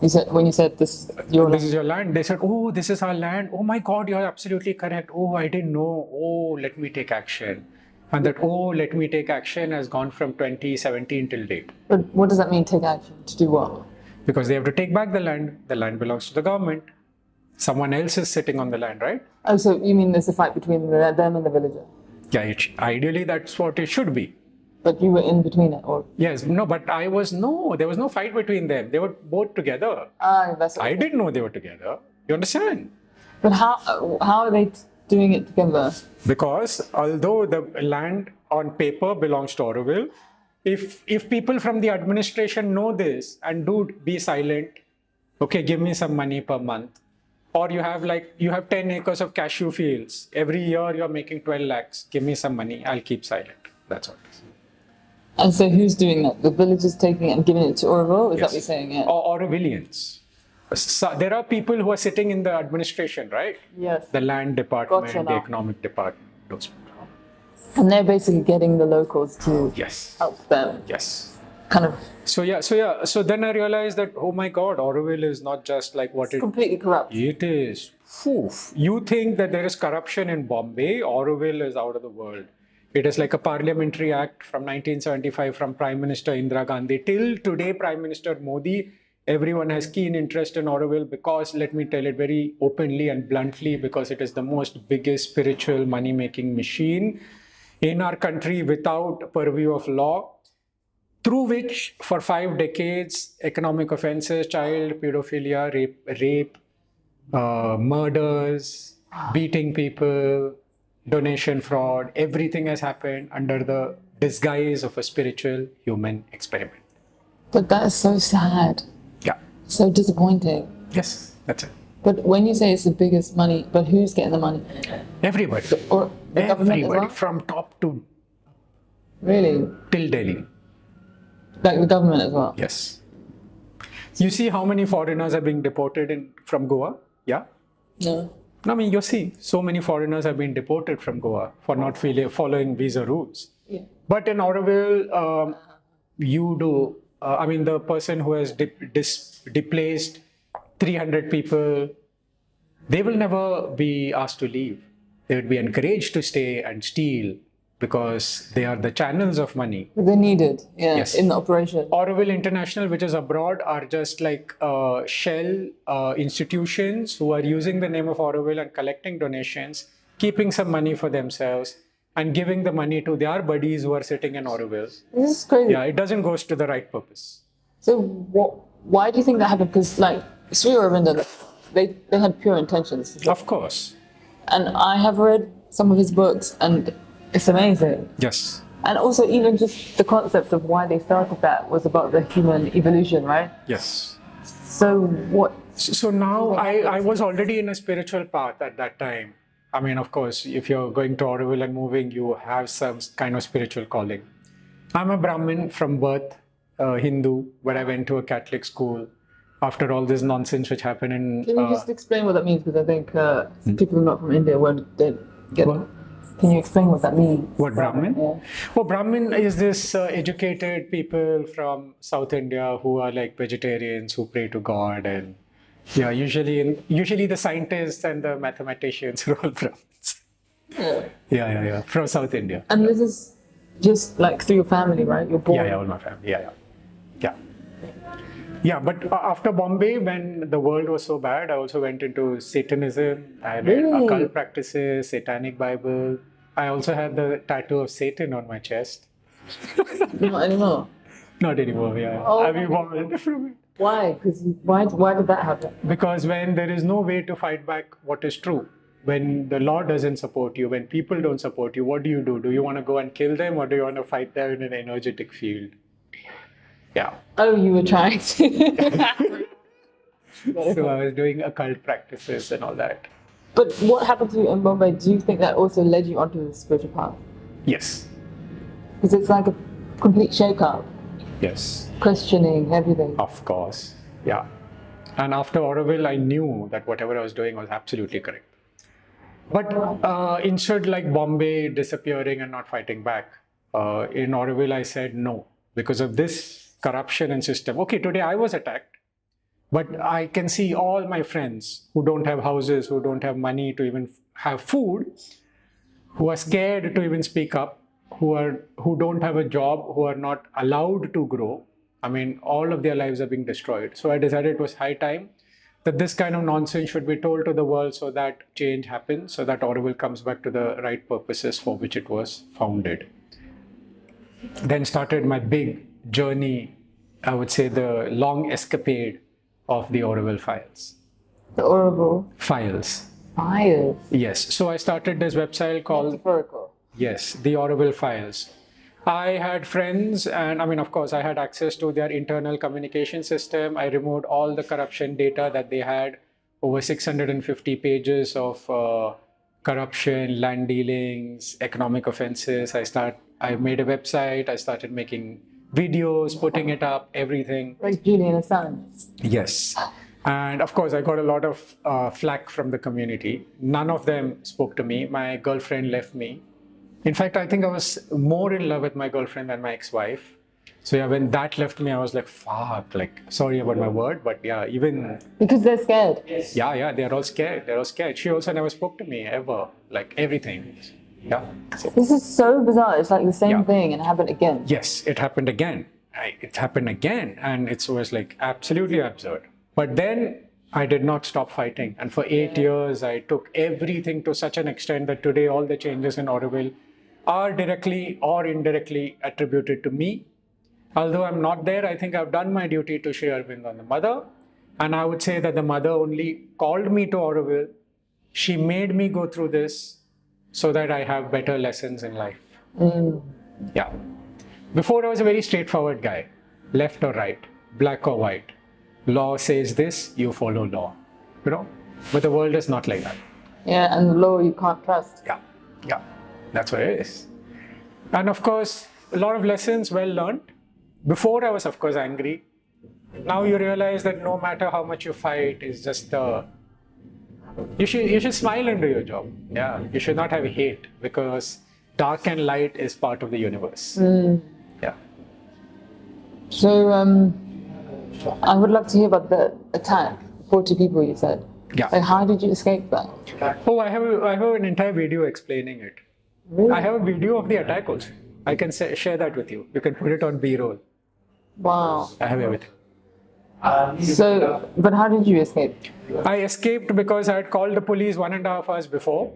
You said, when you said this, your This is your land. They said, "Oh, this is our land. Oh my God, you're absolutely correct. Oh, I didn't know. Oh, let me take action." And that "Oh, let me take action" has gone from 2017 till date. But what does that mean, take action? To do what? Because they have to take back the land. The land belongs to the government. Someone else is sitting on the land, right? Oh, so you mean there's a fight between them and the villager? Yeah, ideally that's what it should be. But you were in between it, or? Yes, no, but there was no fight between them. They were both together. That's I didn't know they were together. You understand? But how are they doing it together? Because although the land on paper belongs to Auroville, if people from the administration know this and do be silent, okay, give me some money per month, or you have 10 acres of cashew fields, every year you're making 12 lakhs, give me some money, I'll keep silent. That's all it is. And so who's doing that? The villagers taking it and giving it to Auroville? Is that what you're saying? Yeah. Or Aurovillians. So there are people who are sitting in the administration, right? Yes. The land department, Gotcha the now. economic department, those people. And they're basically getting the locals to Yes. help them. Yes. Kind of So then I realized that, oh my God, Auroville is not just like what it completely corrupt. It is. Oof. You think that there is corruption in Bombay, Auroville is out of the world. It is like a parliamentary act from 1975 from Prime Minister Indira Gandhi till today, Prime Minister Modi. Everyone has keen interest in Auroville because, let me tell it very openly and bluntly, because it is the most biggest spiritual money-making machine in our country without purview of law, through which for 5 decades, economic offenses, child pedophilia, rape, murders, beating people, donation fraud, everything has happened under the disguise of a spiritual human experiment. But that is so sad. Yeah. So disappointing. Yes, that's it. But when you say it's the biggest money, but who's getting the money? Everybody. Or the government as Everybody, well? from top to Really? till Delhi. Like the government as well? Yes. You see how many foreigners are being deported from Goa? Yeah. No. I mean, you see, so many foreigners have been deported from Goa for not following visa rules. Yeah. But in Auroville, you do. I mean, the person who has displaced 300 people, they will never be asked to leave. They would be encouraged to stay and steal because they are the channels of money. They're needed, yeah, Yes. in the operation. Auroville International, which is abroad, are just like shell institutions who are using the name of Auroville and collecting donations, keeping some money for themselves, and giving the money to their buddies who are sitting in Auroville. This is crazy. Yeah, it doesn't go to the right purpose. So why do you think that happened? Because like Sri Aurobindo, they had pure intentions. Of course. And I have read some of his books and it's amazing. Yes. And also even just the concept of why they started that was about the human evolution, right? Yes. So what? So now I was already in a spiritual path at that time. I mean, of course, if you're going to Auroville and moving, you have some kind of spiritual calling. I'm a Brahmin from birth, Hindu, but I went to a Catholic school after all this nonsense which happened in... Can you just explain what that means? Because I think people not from India won't get What? Can you explain what that means? What, Brahmin? Yeah. Well, Brahmin is this educated people from South India who are like vegetarians who pray to God, and yeah, usually the scientists and the mathematicians are all Brahmins. Yeah, from South India. And this is just like through your family, right? You're born. Yeah, all my family. Yeah, but after Bombay, when the world was so bad, I also went into Satanism. I read occult practices, Satanic Bible. I also had the tattoo of Satan on my chest. Not anymore. Not anymore, yeah. Oh. I've evolved from it. Why? Because why did that happen? Because when there is no way to fight back what is true, when the law doesn't support you, when people don't support you, what do? Do you want to go and kill them, or do you want to fight them in an energetic field? Yeah. Oh, you were trying to. So I was doing occult practices and all that. But what happened to you in Bombay? Do you think that also led you onto the spiritual path? Yes. Because it's like a complete shake-up, Yes. questioning everything. Of course. Yeah. And after Auroville, I knew that whatever I was doing was absolutely correct. But instead, like Bombay disappearing and not fighting back, in Auroville, I said no because of this corruption and system. Okay, today I was attacked, but I can see all my friends who don't have houses, who don't have money to even have food, who are scared to even speak up, who don't have a job, who are not allowed to grow. I mean, all of their lives are being destroyed. So I decided it was high time that this kind of nonsense should be told to the world so that change happens, so that Auroville comes back to the right purposes for which it was founded. Then started my big journey, I would say the long escapade of the Auroville files. The Auroville. Files. Files. Yes. So I started this website called, Metaphorical. yes, the Auroville files. I had friends, and I mean, of course, I had access to their internal communication system. I removed all the corruption data that they had, over 650 pages of corruption, land dealings, economic offenses. I made a website. I started making videos, putting it up, everything. Like Julian Assange. Yes. And of course, I got a lot of flack from the community. None of them spoke to me. My girlfriend left me. In fact, I think I was more in love with my girlfriend than my ex-wife. So yeah, when that left me, I was like, fuck, like, sorry about my word, but yeah, even... Because they're scared. Yeah, they're all scared. They're all scared. She also never spoke to me, ever. Like, everything. Yeah. So, This is so bizarre. It's like the same Yeah. thing and it happened again. yes, it happened again. It happened again. And it was like absolutely absurd. But then I did not stop fighting. And for 8 years, I took everything to such an extent that today all the changes in Auroville are directly or indirectly attributed to me. Although I'm not there, I think I've done my duty to Shri Aurobindo and the mother. And I would say that the mother only called me to Auroville. She made me go through this so that I have better lessons in life. Yeah. Before, I was a very straightforward guy. Left or right, black or white. Law says this, you follow law. You know? But the world is not like that. Yeah, and the law you can't trust. Yeah. That's what it is. And of course, a lot of lessons well learned. Before, I was, of course, angry. Now you realize that no matter how much you fight, it's just you should smile and do your job. Yeah, you should not have hate, because dark and light is part of the universe. Yeah. So, I would love to hear about the attack. 40 people, you said. Yeah. Like, how did you escape that? Oh, I have an entire video explaining it. Really? I have a video of the attack also. I can share that with you. You can put it on B-roll. Wow. I have everything. So, but how did you escape? I escaped because I had called the police 1.5 hours before.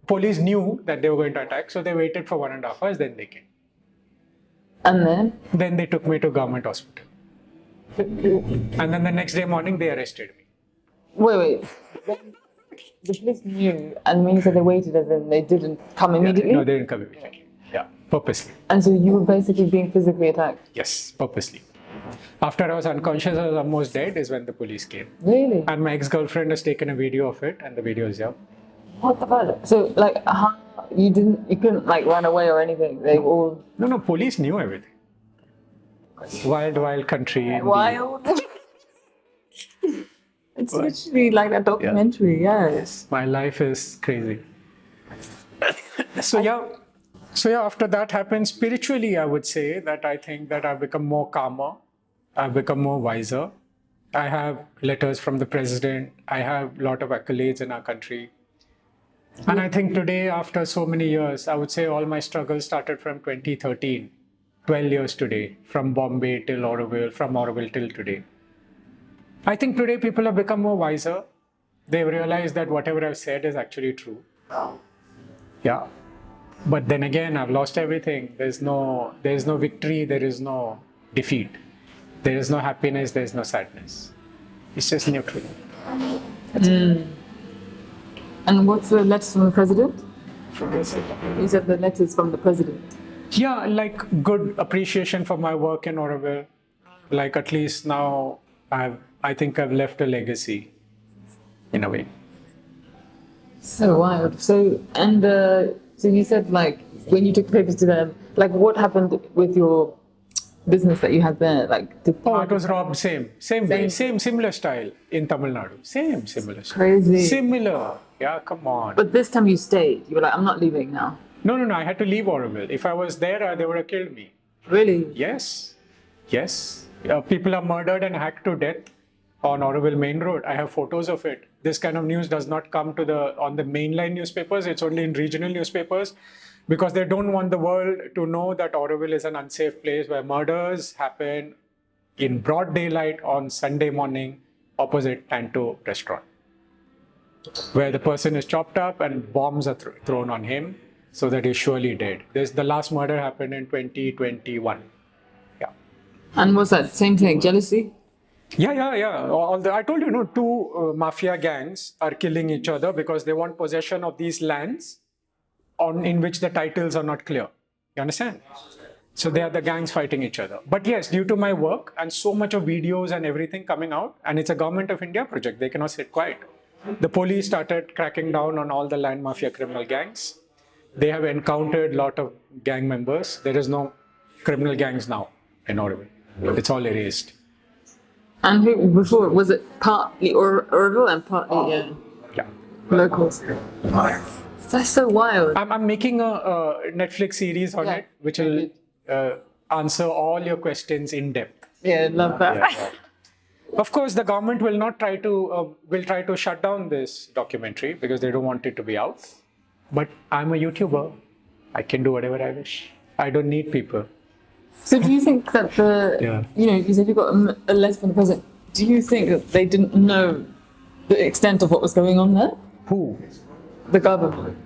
Police knew that they were going to attack, so they waited for 1.5 hours, then they came. And then? Then they took me to government hospital. And then the next day morning, they arrested me. Wait. The police knew, and when you said they waited, as in they didn't come immediately? No, they didn't come immediately. Yeah, purposely. And so you were basically being physically attacked? Yes, purposely. After I was unconscious, I was almost dead, is when the police came. Really? And my ex-girlfriend has taken a video of it, and the video is here. What the fuck? So, like, how, you couldn't, like, run away or anything? They all... No, police knew everything. Wild country. Wild? It's literally like that documentary, yes. My life is crazy. So after that happened, spiritually, I would say that I think that I've become more calmer. I've become more wiser. I have letters from the president. I have a lot of accolades in our country. And I think today, after so many years, I would say all my struggles started from 2013. 12 years today, from Bombay till Auroville, from Auroville till today. I think today people have become more wiser. They've realized that whatever I've said is actually true. Yeah. But then again, I've lost everything. There's no victory, there is no defeat. There is no happiness, there is no sadness. It's just neutral. And what's the letters from the president? You said the letters from the president. Yeah, like good appreciation for my work in Auroville. Like at least now I think I've left a legacy in a way. So wild. So you said, like, when you took the papers to them, like, what happened with your business that you had there? Like, it was robbed. Same way, similar style in Tamil Nadu. Similar style. Crazy. Similar. Yeah, come on. But this time you stayed. You were like, I'm not leaving now. No. I had to leave Auroville. If I was there, they would have killed me. Really? Yes. People are murdered and hacked to death on Auroville Main Road. I have photos of it. This kind of news does not come on the mainline newspapers. It's only in regional newspapers, because they don't want the world to know that Auroville is an unsafe place where murders happen in broad daylight on Sunday morning opposite Tanto restaurant, where the person is chopped up and bombs are thrown on him so that he's surely dead. The last murder happened in 2021. Yeah. And what's that? Same thing? Jealousy? Yeah. I told you, two mafia gangs are killing each other because they want possession of these lands in which the titles are not clear. You understand? So they are the gangs fighting each other. But yes, due to my work and so much of videos and everything coming out, and it's a government of India project, they cannot sit quiet. The police started cracking down on all the land mafia criminal gangs. They have encountered a lot of gang members. There is no criminal gangs now in Auroville. It's all erased. And who before was it partly Auroville and partly Yeah. locals? That's so wild. I'm making a Netflix series on it, which will answer all your questions in depth. Yeah, love that. Yeah. Of course, the government will not try to shut down this documentary because they don't want it to be out. But I'm a YouTuber. I can do whatever I wish. I don't need people. So do you think that you said you got a letter from the president. Do you think that they didn't know the extent of what was going on there? Who? The government.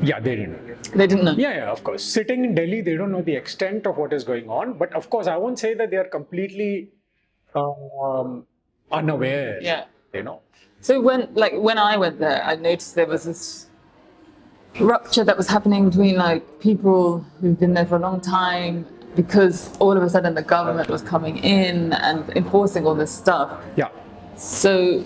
Yeah, they didn't. They didn't know. Yeah, of course. Sitting in Delhi, they don't know the extent of what is going on. But of course, I won't say that they are completely unaware. Yeah. So when I went there, I noticed there was this rupture that was happening between people who've been there for a long time, because all of a sudden the government was coming in and enforcing all this stuff. Yeah. So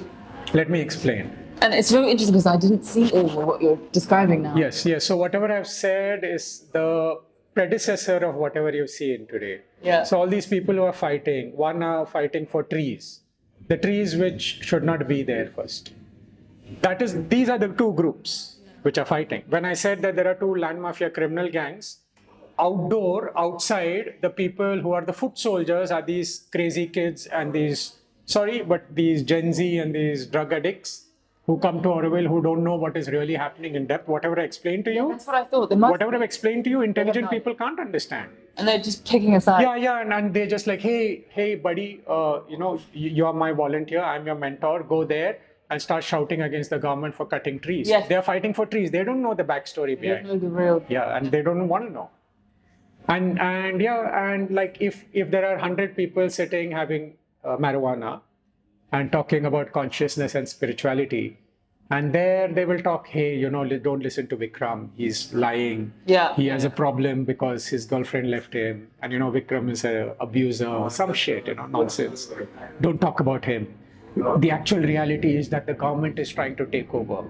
let me explain. And it's very interesting because I didn't see all of what you're describing now. Yes. So whatever I've said is the predecessor of whatever you've seen today. Yeah. So all these people who are fighting, one are fighting for trees. The trees which should not be there first. These are the two groups which are fighting. When I said that there are two land mafia criminal gangs, outside, the people who are the foot soldiers are these crazy kids and these Gen Z and these drug addicts who come to Auroville who don't know what is really happening in depth. Whatever I explained to you, that's what I thought. Whatever I've explained to you, intelligent people can't understand. And they're just picking a side. Yeah, and they're just like, hey, buddy, you are my volunteer, I'm your mentor, go there and start shouting against the government for cutting trees. Yes. They're fighting for trees. They don't know the backstory behind. They don't know the real. Yeah, and they don't want to know. And like if there are 100 people sitting having marijuana and talking about consciousness and spirituality, and there they will talk, hey, don't listen to Vikram, he's lying. Yeah. He has a problem because his girlfriend left him, and Vikram is an abuser or some shit, nonsense. Don't talk about him. The actual reality is that the government is trying to take over.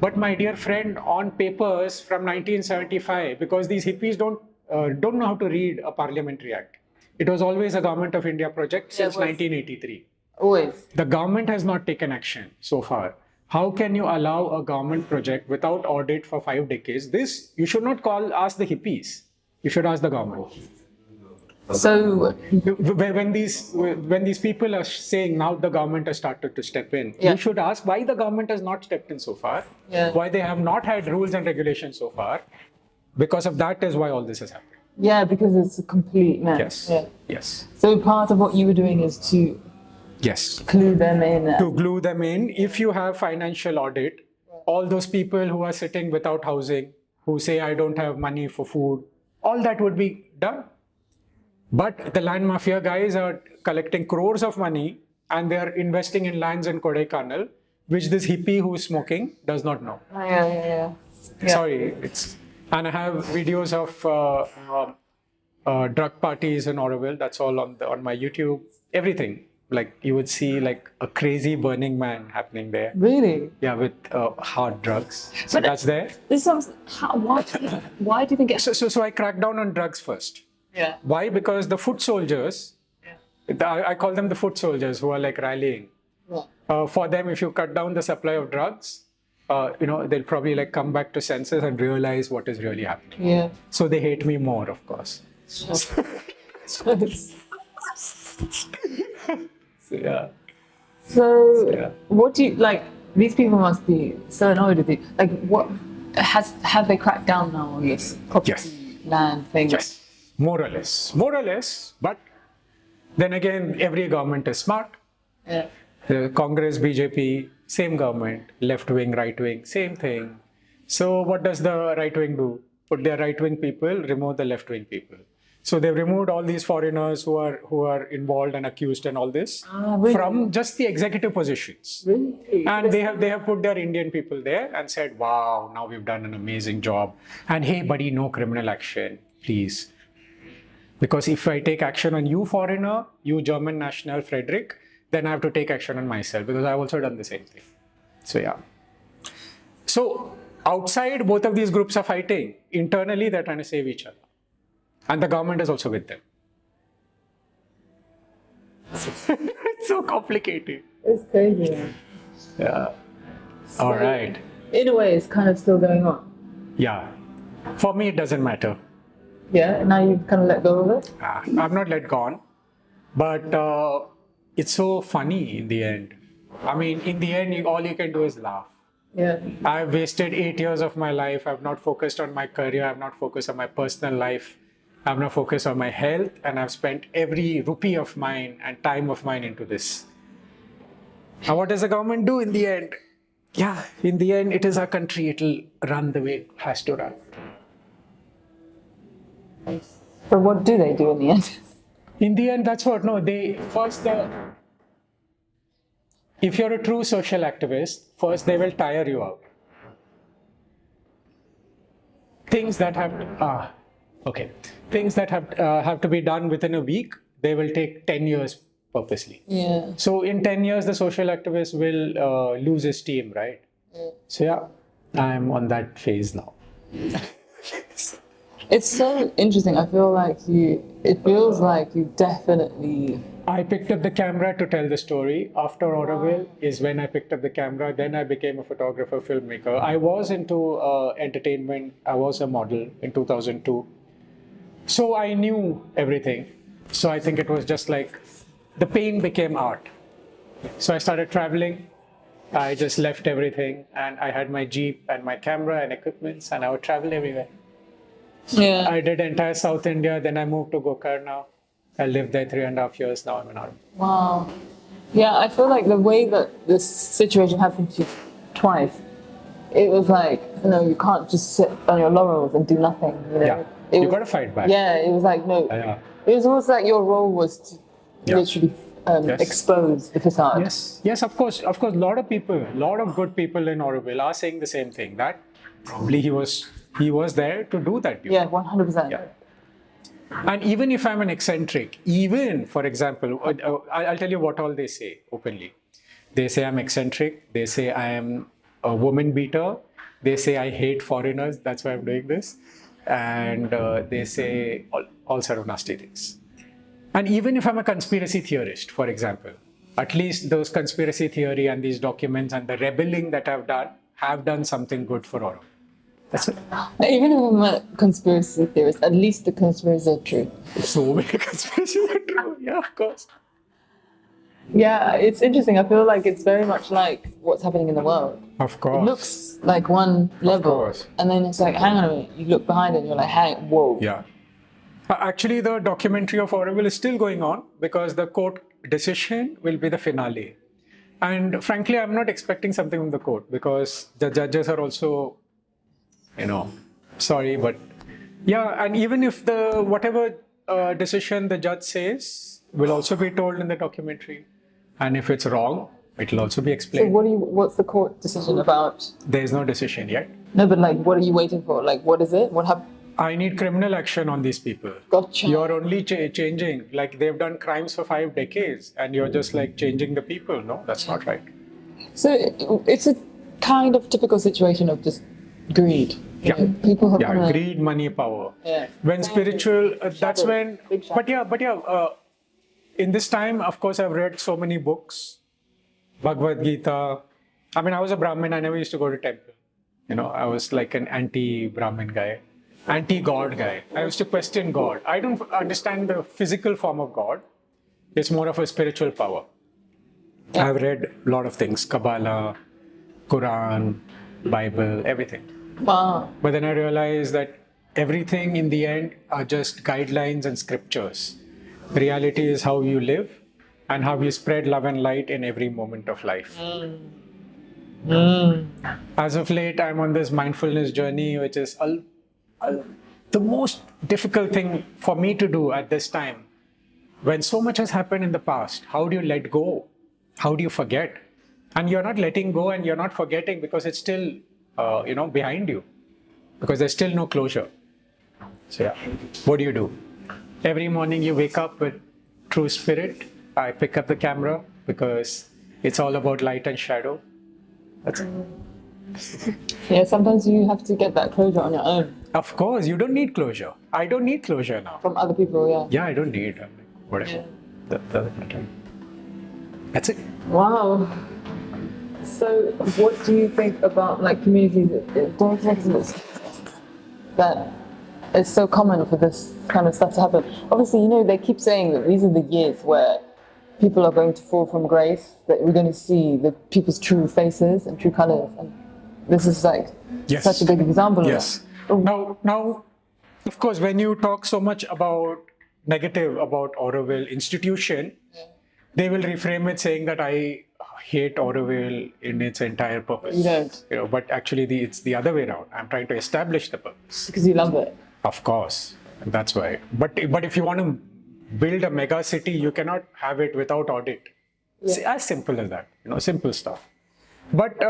But my dear friend, on papers from 1975, because these hippies don't know how to read a parliamentary act. It was always a government of India project since 1983. Always. The government has not taken action so far. How can you allow a government project without audit for 5 decades? This, you should not ask the hippies. You should ask the government. So when these people are saying now the government has started to step in, you should ask why the government has not stepped in so far, why they have not had rules and regulations so far. Because of that is why all this has happened. Yeah, because it's a complete mess. Yes. Yeah. Yes. So part of what you were doing is to glue them in. To glue them in. If you have financial audit, all those people who are sitting without housing, who say I don't have money for food, all that would be done. But the land mafia guys are collecting crores of money and they are investing in lands in Kodaikanal, which this hippie who is smoking does not know. Yeah. Sorry, and I have videos of drug parties in Auroville. That's all on my YouTube. Everything. Like you would see like a crazy Burning Man happening there. Really? Yeah, with hard drugs. So that's there. This sounds. Why do you think it's? So I cracked down on drugs first. Yeah. Why? Because the foot soldiers, I call them the foot soldiers who are like rallying. Yeah. For them, if you cut down the supply of drugs, they'll probably like come back to senses and realize what is really happening. Yeah. So they hate me more, of course. So what do you like? These people must be so annoyed with you. Like, what have they cracked down now on this property land thing? Yes, more or less. But then again, every government is smart. Yeah. Congress, BJP, same government. Left wing, right wing, same thing. So what does the right wing do? Put their right wing people, remove the left wing people. So they've removed all these foreigners who are involved and accused and all this Really? from just the executive positions. Really? And they have put their Indian people there and said, wow, now we've done an amazing job. And hey, buddy, no criminal action, please. Because if I take action on you, foreigner, you German national, Frederick, then I have to take action on myself because I've also done the same thing. So yeah. So outside, both of these groups are fighting. Internally, they're trying to save each other. And the government is also with them. It's so complicated. It's crazy. Yeah. All right. In a way, it's kind of still going on. Yeah. For me, it doesn't matter. Yeah, now you've kind of let go of it? I've not let go on. But it's so funny in the end. I mean, in the end, all you can do is laugh. Yeah. I've wasted 8 years of my life. I've not focused on my career. I've not focused on my personal life. I've not focused on my health. And I've spent every rupee of mine and time of mine into this. Now, what does the government do in the end? Yeah, in the end, it is our country. It'll run the way it has to run. But what do they do in the end? In the end, that's what. No, if you're a true social activist, first they will tire you out. Things that have to be done within a week, they will take 10 years purposely. Yeah. So in 10 years, the social activist will lose his steam, right? Yeah. So yeah, I'm on that phase now. It's so interesting. It feels like you definitely... I picked up the camera to tell the story. After Auroville is when I picked up the camera. Then I became a photographer, filmmaker. I was into entertainment. I was a model in 2002. So I knew everything. So I think it was just like the pain became art. So I started traveling. I just left everything and I had my Jeep and my camera and equipments and I would travel everywhere. Yeah. I did entire South India. Then I moved to Gokarna. I lived there 3.5 years. Now I'm in Auroville. Wow. Yeah, I feel like the way that this situation happened to you twice, it was like, you can't just sit on your laurels and do nothing. Yeah. You got to fight back. Yeah, it was like, no. Yeah. It was almost like your role was to literally expose the facade. Yes, of course. A lot of good people in Auroville are saying the same thing, that probably he was there to do that duty. Yeah, 100%. Yeah. And even if I'm an eccentric, for example, I'll tell you what all they say openly. They say I'm eccentric. They say I am a woman beater. They say I hate foreigners. That's why I'm doing this. And they say all sort of nasty things. And even if I'm a conspiracy theorist, for example, at least those conspiracy theory and these documents and the rebelling that I've done have done something good for Auroville. That's it. Even if I'm a conspiracy theorist, at least the conspiracies are true. So many conspiracies are true. Yeah, of course. Yeah, it's interesting. I feel like it's very much like what's happening in the world. Of course. It looks like one level. Of course. And then it's like, hang on a minute. You look behind it and you're like, whoa. Yeah. Actually, the documentary of Auroville is still going on because the court decision will be the finale. And frankly, I'm not expecting something from the court because the judges are also, sorry, but yeah. And even if whatever decision the judge says will also be told in the documentary. And if it's wrong, it will also be explained. So what's the court decision about? There is no decision yet. No, but like, what are you waiting for? Like, what is it? What happened? I need criminal action on these people. Gotcha. You're only changing, like they've done crimes for 5 decades and you're just like changing the people. No, that's not right. So it's a kind of typical situation of just greed. People have greed, money, power. Yeah. When spiritual, that's when, Big shadow. but in this time, of course, I've read so many books, Bhagavad Gita. I mean, I was a Brahmin. I never used to go to temple. I was like an anti-Brahmin guy. Anti-God guy. I used to question God. I don't understand the physical form of God. It's more of a spiritual power. Yeah. I've read a lot of things, Kabbalah, Quran, Bible, everything. Wow. But then I realized that everything in the end are just guidelines and scriptures. The reality is how you live and how you spread love and light in every moment of life. As of late, I'm on this mindfulness journey, which is the most difficult thing for me to do at this time, when so much has happened in the past, how do you let go? How do you forget? And you're not letting go and you're not forgetting because it's still, behind you, because there's still no closure. So yeah, what do? Every morning you wake up with true spirit. I pick up the camera because it's all about light and shadow. That's it. Yeah, sometimes you have to get that closure on your own. Of course, you don't need closure. I don't need closure now. From other people, yeah. Yeah, I don't need whatever. Yeah. That doesn't matter. That's it. Wow. So, what do you think about like communities? Do you think that it's so common for this kind of stuff to happen? Obviously, they keep saying that these are the years where people are going to fall from grace, that we're going to see the people's true faces and true colors. And this is like such a big example of Yes. that. Now, of course, when you talk so much about negative about Auroville institution, they will reframe it saying that I hate Auroville in its entire purpose. You don't. But actually, it's the other way around. I'm trying to establish the purpose. Because you love it. Of course, that's why. But if you want to build a mega city, you cannot have it without audit. It's as simple as that. Simple stuff. But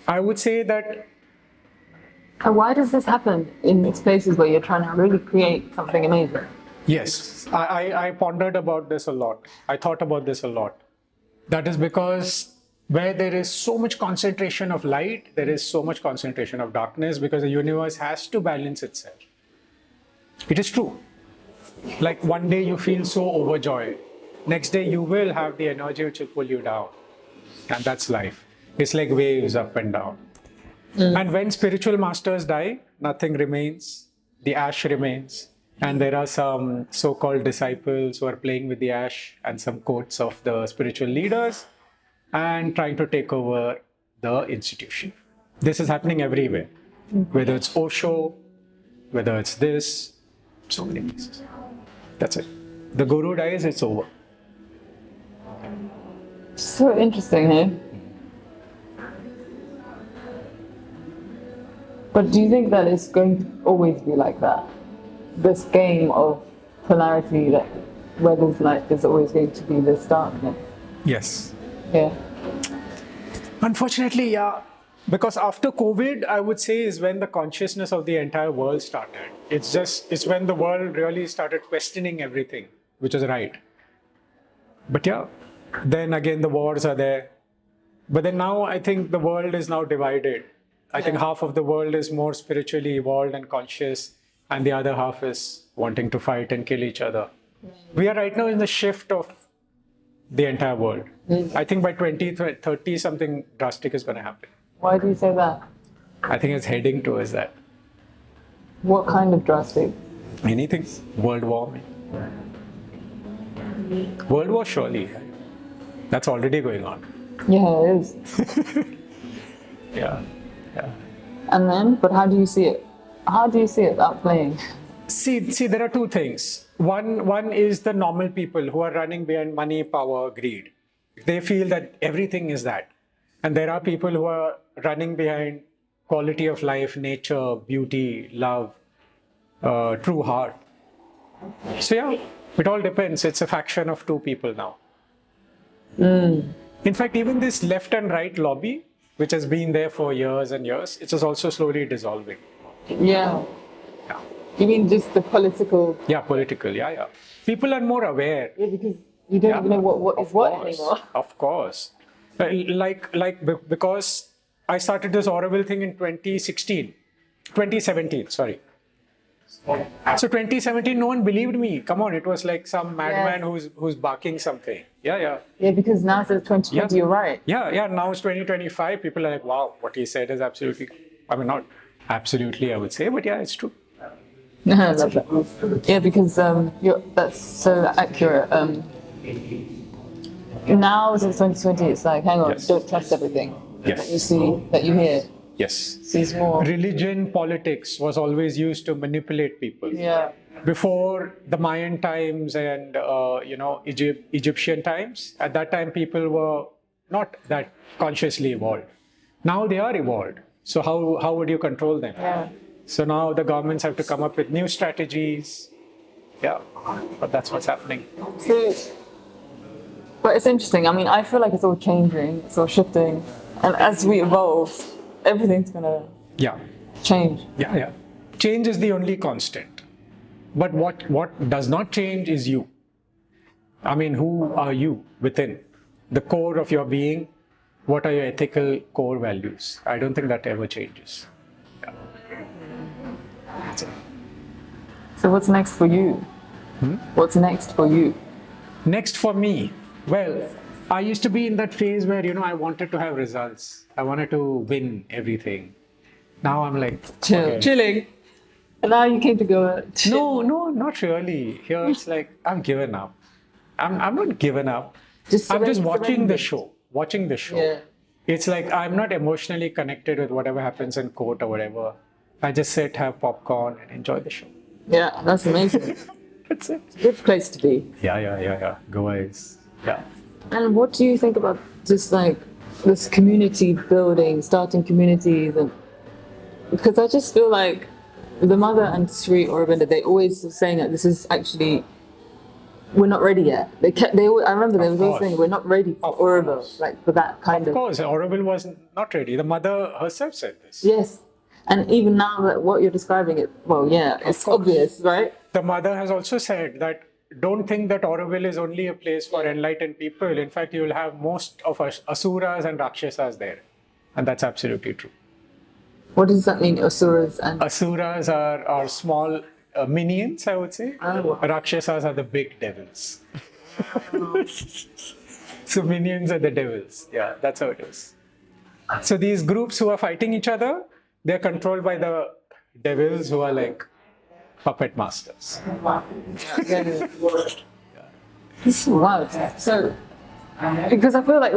I would say that. And why does this happen in these places where you're trying to really create something amazing? Yes, I pondered about this a lot. I thought about this a lot. That is because where there is so much concentration of light, there is so much concentration of darkness, because the universe has to balance itself. It is true. Like one day you feel so overjoyed. Next day you will have the energy which will pull you down. And that's life. It's like waves up and down. And when spiritual masters die, nothing remains. The ash remains. And there are some so-called disciples who are playing with the ash and some quotes of the spiritual leaders and trying to take over the institution. This is happening everywhere. Whether it's Osho, whether it's this, so many places. That's it. The guru dies, it's over. So interesting, eh? But do you think that it's going to always be like that? This game of polarity, that where there's light, there's always going to be this darkness. Yes. Yeah. Unfortunately, yeah. Because after COVID, I would say, is when the consciousness of the entire world started. It's when the world really started questioning everything, which is right. But yeah, then again, the wars are there. But then now I think the world is now divided. I think half of the world is more spiritually evolved and conscious, and the other half is wanting to fight and kill each other. We are right now in the shift of the entire world. I think by 2030, something drastic is going to happen. Why do you say that? I think it's heading towards that. What kind of drastic? Anything. World war. World war, surely. That's already going on. Yeah, it is. Yeah. And then, but how do you see it? How do you see it outplaying? See, there are two things. One is the normal people who are running behind money, power, greed. They feel that everything is that. And there are people who are running behind quality of life, nature, beauty, love, true heart. So yeah, it all depends. It's a faction of two people now. In fact, even this left and right lobby, which has been there for years and years, it is also slowly dissolving. Yeah. You mean just the political? Yeah, political. Yeah. People are more aware. Yeah, because you don't even know what is what anymore. Of course. Because I started this Auroville thing in 2017, sorry. So 2017, no one believed me. Come on, it was like some madman who's barking something. Yeah. Yeah, because now it's 2020, you're right. Yeah, now it's 2025. People are like, wow, what he said is absolutely, not absolutely, I would say, but yeah, it's true. I love that. Yeah, because that's so accurate. Now since 2020, it's like, hang on, don't trust everything that you see, that you hear. Yes. Sees more. Religion, politics was always used to manipulate people. Yeah. Before the Mayan times and Egyptian times, at that time people were not that consciously evolved. Now they are evolved. So how would you control them? Yeah. So now the governments have to come up with new strategies. Yeah, but that's what's happening. So, but it's interesting. I mean, I feel like it's all changing, it's all shifting, and as we evolve, everything's gonna Yeah, change. yeah. Change is the only constant. But what does not change is you. I mean, who are you within? The core of your being, what are your ethical core values? I don't think that ever changes. Yeah. That's it. So what's next for you? What's next for you? Next for me, well, I used to be in that phase where, I wanted to have results. I wanted to win everything. Now I'm like, okay. Chilling. And now you came to go. No, not really. Here it's like, I'm given up. I'm not given up. I'm just watching the show. Yeah. It's like I'm not emotionally connected with whatever happens in court or whatever. I just sit, have popcorn, and enjoy the show. Yeah, that's amazing. That's it. Good place to be. Yeah. Goa is. Yeah. And what do you think about just like this community building, starting communities, and because I just feel like the mother and Sri Aurobindo, they always were saying that this is actually, we're not ready yet. I remember they were always saying we're not ready for Auroville, like for that kind of. Of course, Auroville was not ready. The mother herself said this. Yes, and even now that what you're describing, it's obvious, right? The mother has also said that don't think that Auroville is only a place for enlightened people. In fact, you will have most of us asuras and rakshasas there, and that's absolutely true. What does that mean, asuras and? Asuras are small minions, I would say. Oh. Rakshasas are the big devils. So minions are the devils. Yeah, that's how it is. So these groups who are fighting each other, they're controlled by the devils who are like puppet masters. Wow. So, because I feel like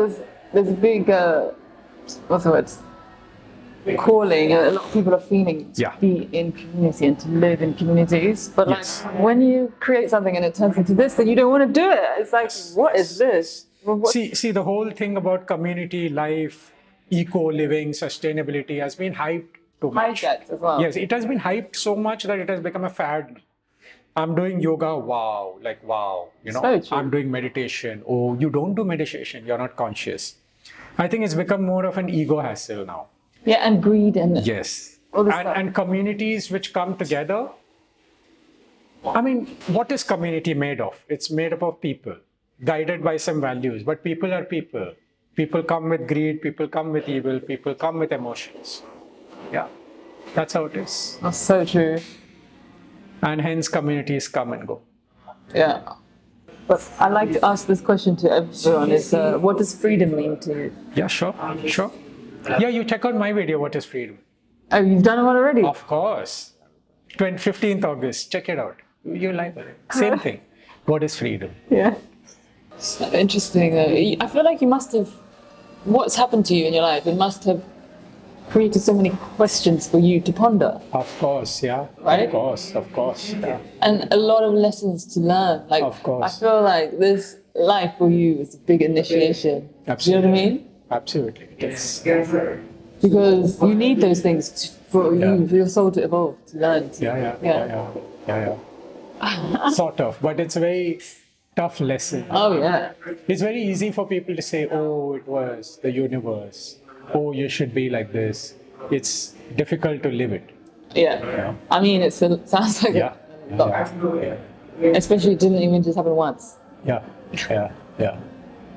there's a big, what's the word? Calling, a lot of people are feeling to be in community and to live in communities, but like when you create something and it turns into this, then you don't want to do it. It's like, what is this? See, the whole thing about community life, eco-living, sustainability has been hyped too much. Hijacked as well. Yes, it has been hyped so much that it has become a fad. I'm doing yoga, wow, So true. I'm doing meditation. Oh, you don't do meditation, you're not conscious. I think it's become more of an ego hassle now. Yeah, and greed and yes, all this stuff. and communities which come together. I mean, what is community made of? It's made up of people, guided by some values. But people are people. People come with greed. People come with evil. People come with emotions. Yeah, that's how it is. That's so true. And hence, communities come and go. Yeah. But I like to ask this question to everyone: is what does freedom mean to you? Yeah, sure. Yeah, you check out my video, What is Freedom? Oh, you've done one already? Of course. 15th August, check it out. You like it. Same thing. What is freedom? Yeah. So interesting. I feel like you must have, what's happened to you in your life, it must have created so many questions for you to ponder. Of course, yeah. Right? Of course. Yeah. And a lot of lessons to learn. Like, of course. I feel like this life for you is a big initiation. Absolutely. Do you know what I mean? Absolutely. Yes. Because you need those things for your soul to evolve, to learn. Yeah. Sort of, but it's a very tough lesson. Oh yeah. It's very easy for people to say, oh, it was the universe. Oh, you should be like this. It's difficult to live it. Yeah. I mean, it sounds like a lot. Especially it didn't even just happen once. Yeah.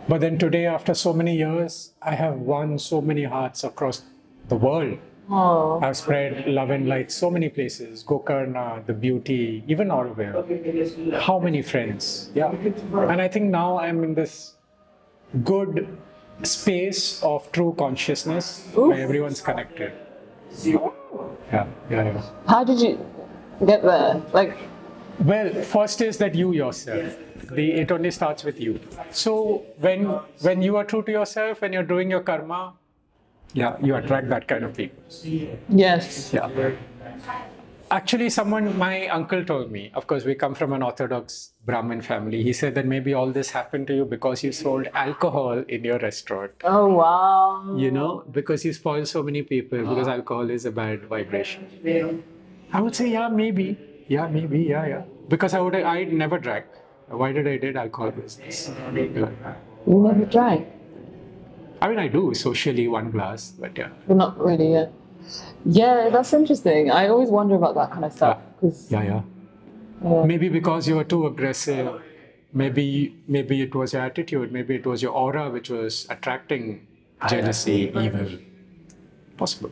But then today, after so many years, I have won so many hearts across the world. Oh. I've spread love and light so many places. Gokarna, the beauty, even Auroville. How many friends? Yeah. And I think now I'm in this good space of true consciousness where everyone's connected. Yeah. How did you get there? Well, first is that you yourself. It only starts with you. So when you are true to yourself, when you're doing your karma, you attract that kind of people. Yes. Yeah. Actually, my uncle told me, of course, we come from an Orthodox Brahmin family. He said that maybe all this happened to you because you sold alcohol in your restaurant. Oh, wow. Because you spoil so many people, because alcohol is a bad vibration. I would say, yeah, maybe. Yeah, maybe. Yeah, yeah. Because I'd never drank. Why did I did alcohol business? You never drank? I mean, I do socially one glass, but yeah. Well, not really, yeah. Yeah, that's interesting. I always wonder about that kind of stuff. Cause, Yeah. Maybe because you were too aggressive. Maybe it was your attitude. Maybe it was your aura which was attracting jealousy, evil. Possible.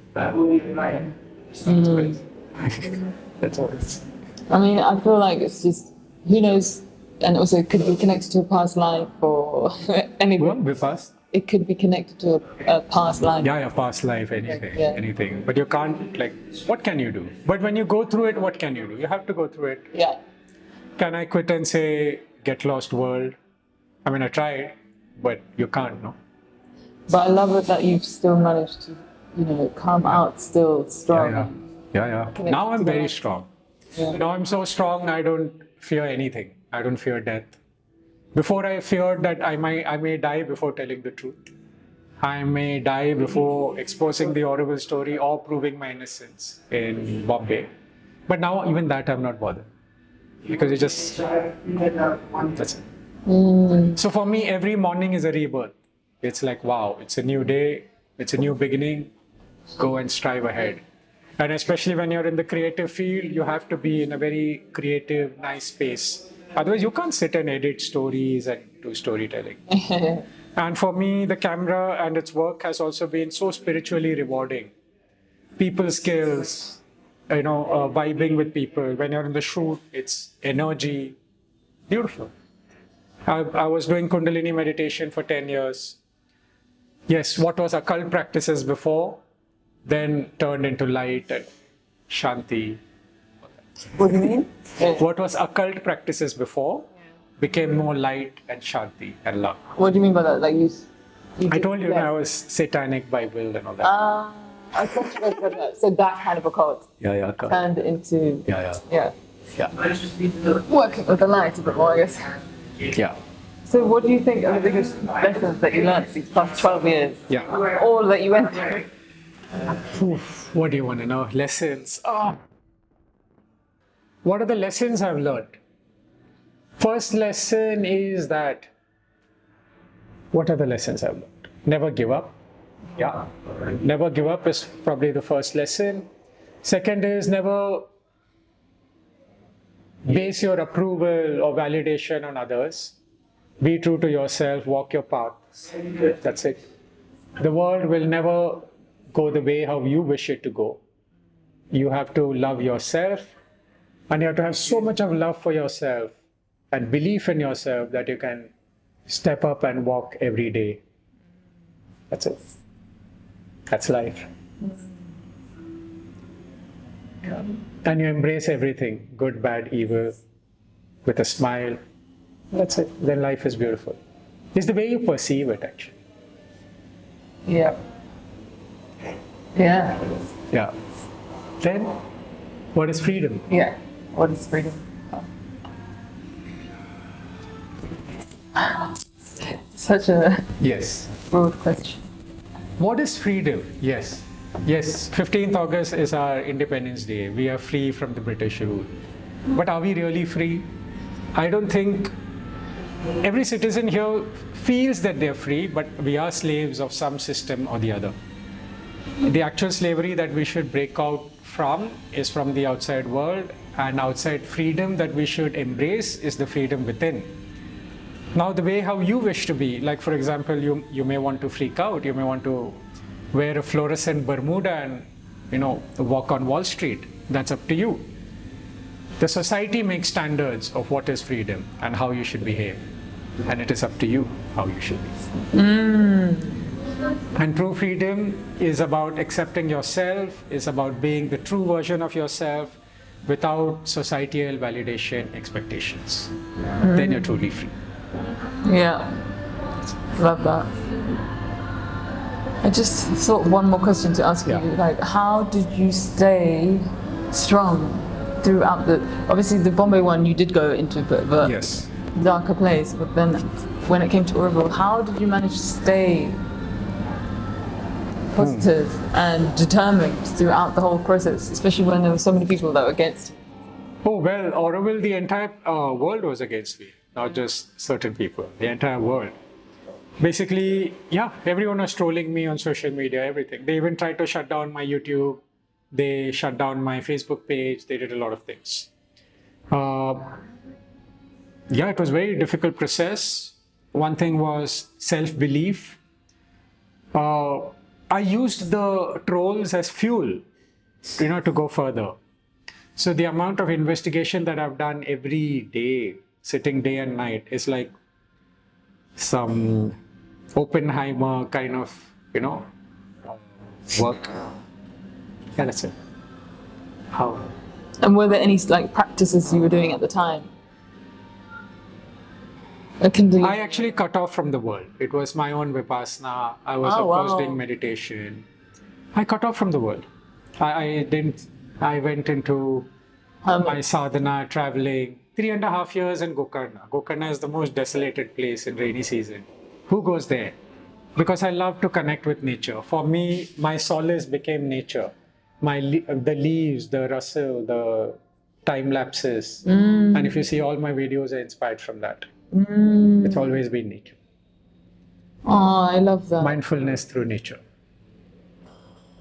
That's all. I mean, I feel like it's just, who knows, and also it could be connected to a past life or anything. With past? It could be connected to a past life. Yeah, past life, anything, Yeah. anything. But you can't, like, what can you do? But when you go through it, what can you do? You have to go through it. Yeah. Can I quit and say, get lost world? I mean, I tried, but you can't, no? But I love it that you've still managed to, come out still strong. Yeah. Now I'm very strong. Yeah. Now I'm so strong, I don't fear anything. I don't fear death. Before I feared that I may die before telling the truth. I may die before exposing the Auroville story or proving my innocence in Bombay. But now even that I'm not bothered. Because it just, that's it. So for me, every morning is a rebirth. It's like, wow, it's a new day, it's a new beginning, go and strive ahead. And especially when you're in the creative field, you have to be in a very creative, nice space. Otherwise, you can't sit and edit stories and do storytelling. And for me, the camera and its work has also been so spiritually rewarding. People skills, vibing with people. When you're in the shoot, it's energy. Beautiful. I was doing Kundalini meditation for 10 years. Yes, what was occult practices before, then turned into light and Shanti. What do you mean? What was occult practices before became more light and Shanti and love. What do you mean by that? Like I told you I was satanic Bible and all that. I thought you guys said that. So that kind of a cult Yeah. turned into Yeah. working with the light a bit more, I guess. Yeah. So what do you think are the biggest lessons that you learned these past 12 years? Yeah. All that you went through? Oof, what do you want to know? Lessons. What are the lessons I've learned? First lesson is that, what are the lessons I've learned? Never give up. Yeah. Never give up is probably the first lesson. Second is never base your approval or validation on others. Be true to yourself, walk your path. That's it. The world will never go the way how you wish it to go. You have to love yourself, and you have to have so much of love for yourself and belief in yourself that you can step up and walk every day. That's it. That's life. Yeah. And you embrace everything, good, bad, evil, with a smile. That's it. Then life is beautiful. It's the way you perceive it, actually. Yeah. Yeah. Yeah. Then, what is freedom? Yeah. What is freedom? Such a Yes. broad question. What is freedom? Yes. 15th August is our Independence Day. We are free from the British rule. But are we really free? I don't think every citizen here feels that they're free, but we are slaves of some system or the other. The actual slavery that we should break out from is from the outside world, and outside freedom that we should embrace is the freedom within. Now, the way how you wish to be, like for example, you may want to freak out, you may want to wear a fluorescent Bermuda and walk on Wall Street. That's up to you. The society makes standards of what is freedom and how you should behave, and it is up to you how you should be. And true freedom is about accepting yourself, is about being the true version of yourself without societal validation expectations. Then you're truly free. Yeah. Love that. I just thought one more question to ask you. Like, how did you stay strong throughout obviously the Bombay one, you did go into a bit of a darker place, but then when it came to Auroville, how did you manage to stay positive and determined throughout the whole process, especially when there were so many people that were against you? Oh, well, Auroville, the entire world was against me, not just certain people, the entire world. Basically, yeah, everyone was trolling me on social media, everything. They even tried to shut down my YouTube. They shut down my Facebook page. They did a lot of things. Yeah, it was a very difficult process. One thing was self-belief. I used the trolls as fuel, to go further. So the amount of investigation that I've done every day, sitting day and night, is like some Oppenheimer kind of, work. Yeah, that's it. How? And were there any like practices you were doing at the time? I actually cut off from the world. It was my own vipassana. I was, of course, doing meditation. I cut off from the world. I went into my sadhana, traveling. 3.5 years in Gokarna. Gokarna is the most desolated place in rainy season. Who goes there? Because I love to connect with nature. For me, my solace became nature. The leaves, the rustle, the time lapses. And if you see, all my videos are inspired from that. It's always been nature. Oh, I love that. Mindfulness through nature.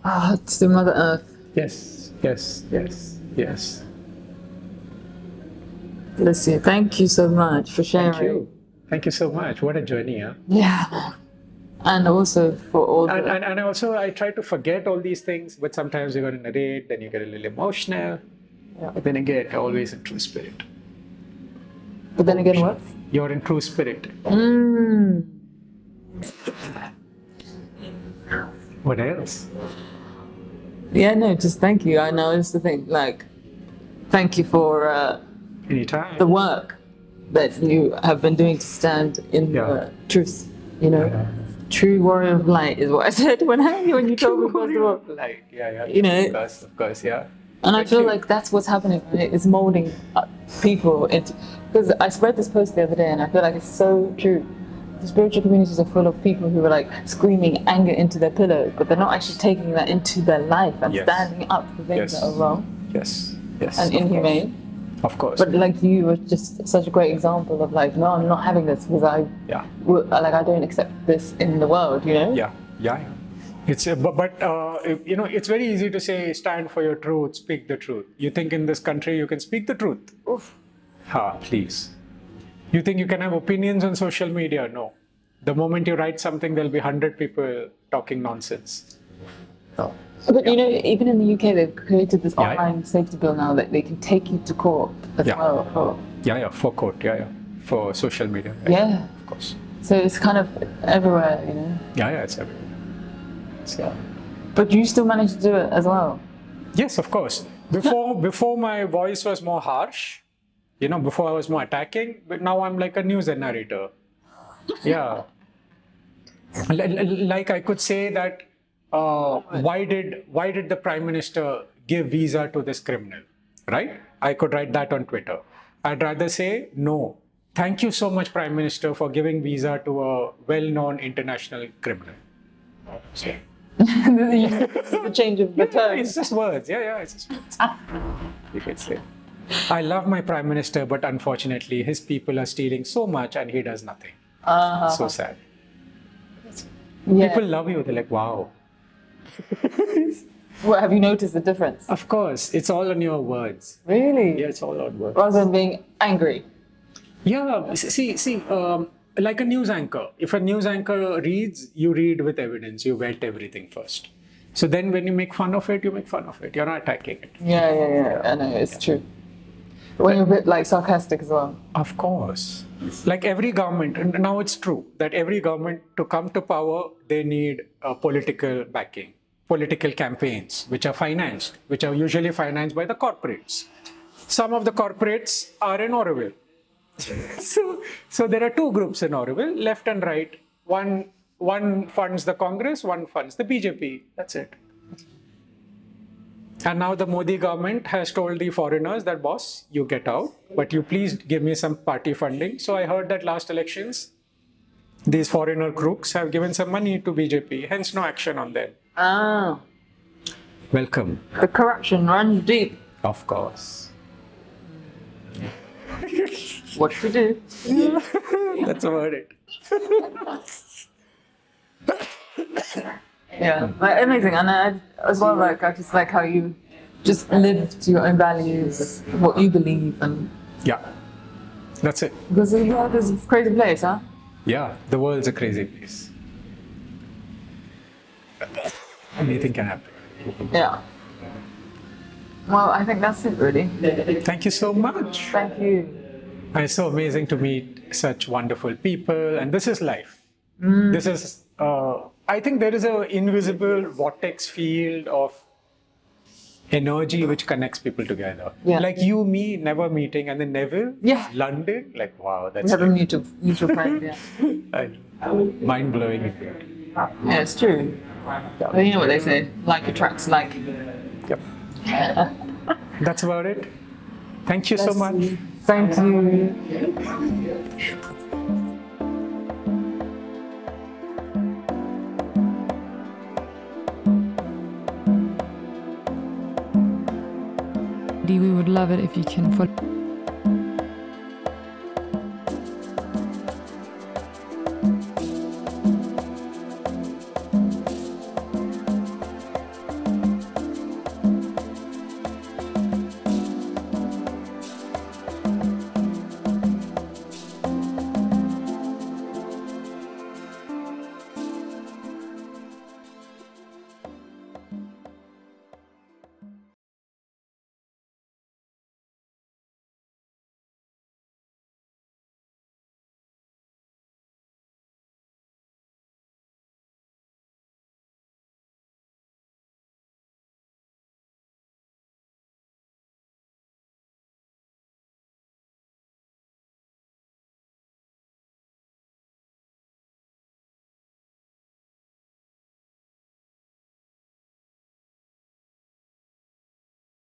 It's the Mother Earth. Yes, yes, yes, yes. Bless you. Thank you so much for sharing. Thank you. Thank you so much. What a journey, huh? Yeah. And also for all the... And also, I try to forget all these things, but sometimes you're going to narrate, then you get a little emotional. Yeah. But then again, you're always in true spirit. But then again, what? You're in true spirit. What else? Yeah, no, just thank you. I know it's the thing, like, thank you for anytime the work that you have been doing to stand in the truth, True warrior of light is what I said when you told me first of all. Light, yeah. Of course, yeah. And I feel like that's what's happening, right? It's molding people into, because I read this post the other day and I feel like it's so true. The spiritual communities are full of people who are like screaming anger into their pillows, but they're not actually taking that into their life and standing up for things that are wrong. Yes. And inhumane. Of course. But like you were just such a great example of like, no, I'm not having this because I don't accept this in the world, Yeah. It's it's very easy to say stand for your truth, speak the truth. You think in this country you can speak the truth? Oof. Please. You think you can have opinions on social media? No. The moment you write something, there'll be 100 people talking nonsense. No. But even in the UK, they've created this online safety bill now that they can take you to court as well. For court, for social media. Yeah. Of course. So it's kind of everywhere, Yeah, it's everywhere. But you still manage to do it as well? Yes, of course. Before my voice was more harsh, before I was more attacking, but now I'm like a news narrator. Yeah. Like I could say that why did the Prime Minister give visa to this criminal, right? I could write that on Twitter. I'd rather say, no, thank you so much, Prime Minister, for giving visa to a well-known international criminal. So, the change of the tone. It's just words. It's just words. You could say. I love my Prime Minister, but unfortunately, his people are stealing so much and he does nothing. So sad. People love you. They're like, wow. What, have you noticed the difference? Of course. It's all on your words. Really? Yeah, it's all on words. Rather than being angry? Yeah. See, like a news anchor. If a news anchor reads, you read with evidence. You vet everything first. So then when you make fun of it, you make fun of it. You're not attacking it. Yeah. I know, it's true. When you're a bit like sarcastic as well. Of course. Like every government, and now it's true that every government to come to power, they need political backing, political campaigns, which are usually financed by the corporates. Some of the corporates are in Auroville. So there are two groups in Auroville, left and right. One funds the Congress, one funds the BJP. That's it. And now the Modi government has told the foreigners that, boss, you get out, but you please give me some party funding. So I heard that last elections, these foreigner crooks have given some money to BJP, hence no action on them. Ah, Welcome, the corruption runs deep. of course. What should we do? That's about it. Yeah, like, amazing. And as well, like I just like how you just live to your own values, what you believe, and Yeah, that's it. because the world is a crazy place, huh? Yeah, the world's a crazy place. Anything can happen. Yeah. Well, I think that's it, really. Thank you so much. Thank you. And it's so amazing to meet such wonderful people, and this is life. This is, I think there is an invisible vortex field of energy which connects people together. Yeah. Like you, me, never meeting, and then Neville, Yeah. London, like wow, We that's have a mutual friend, yeah. mind blowing. Yeah, it's true. But you know what they say, like attracts like. Yep. That's about it. Thank you so much. Thank you. We would love it if you can follow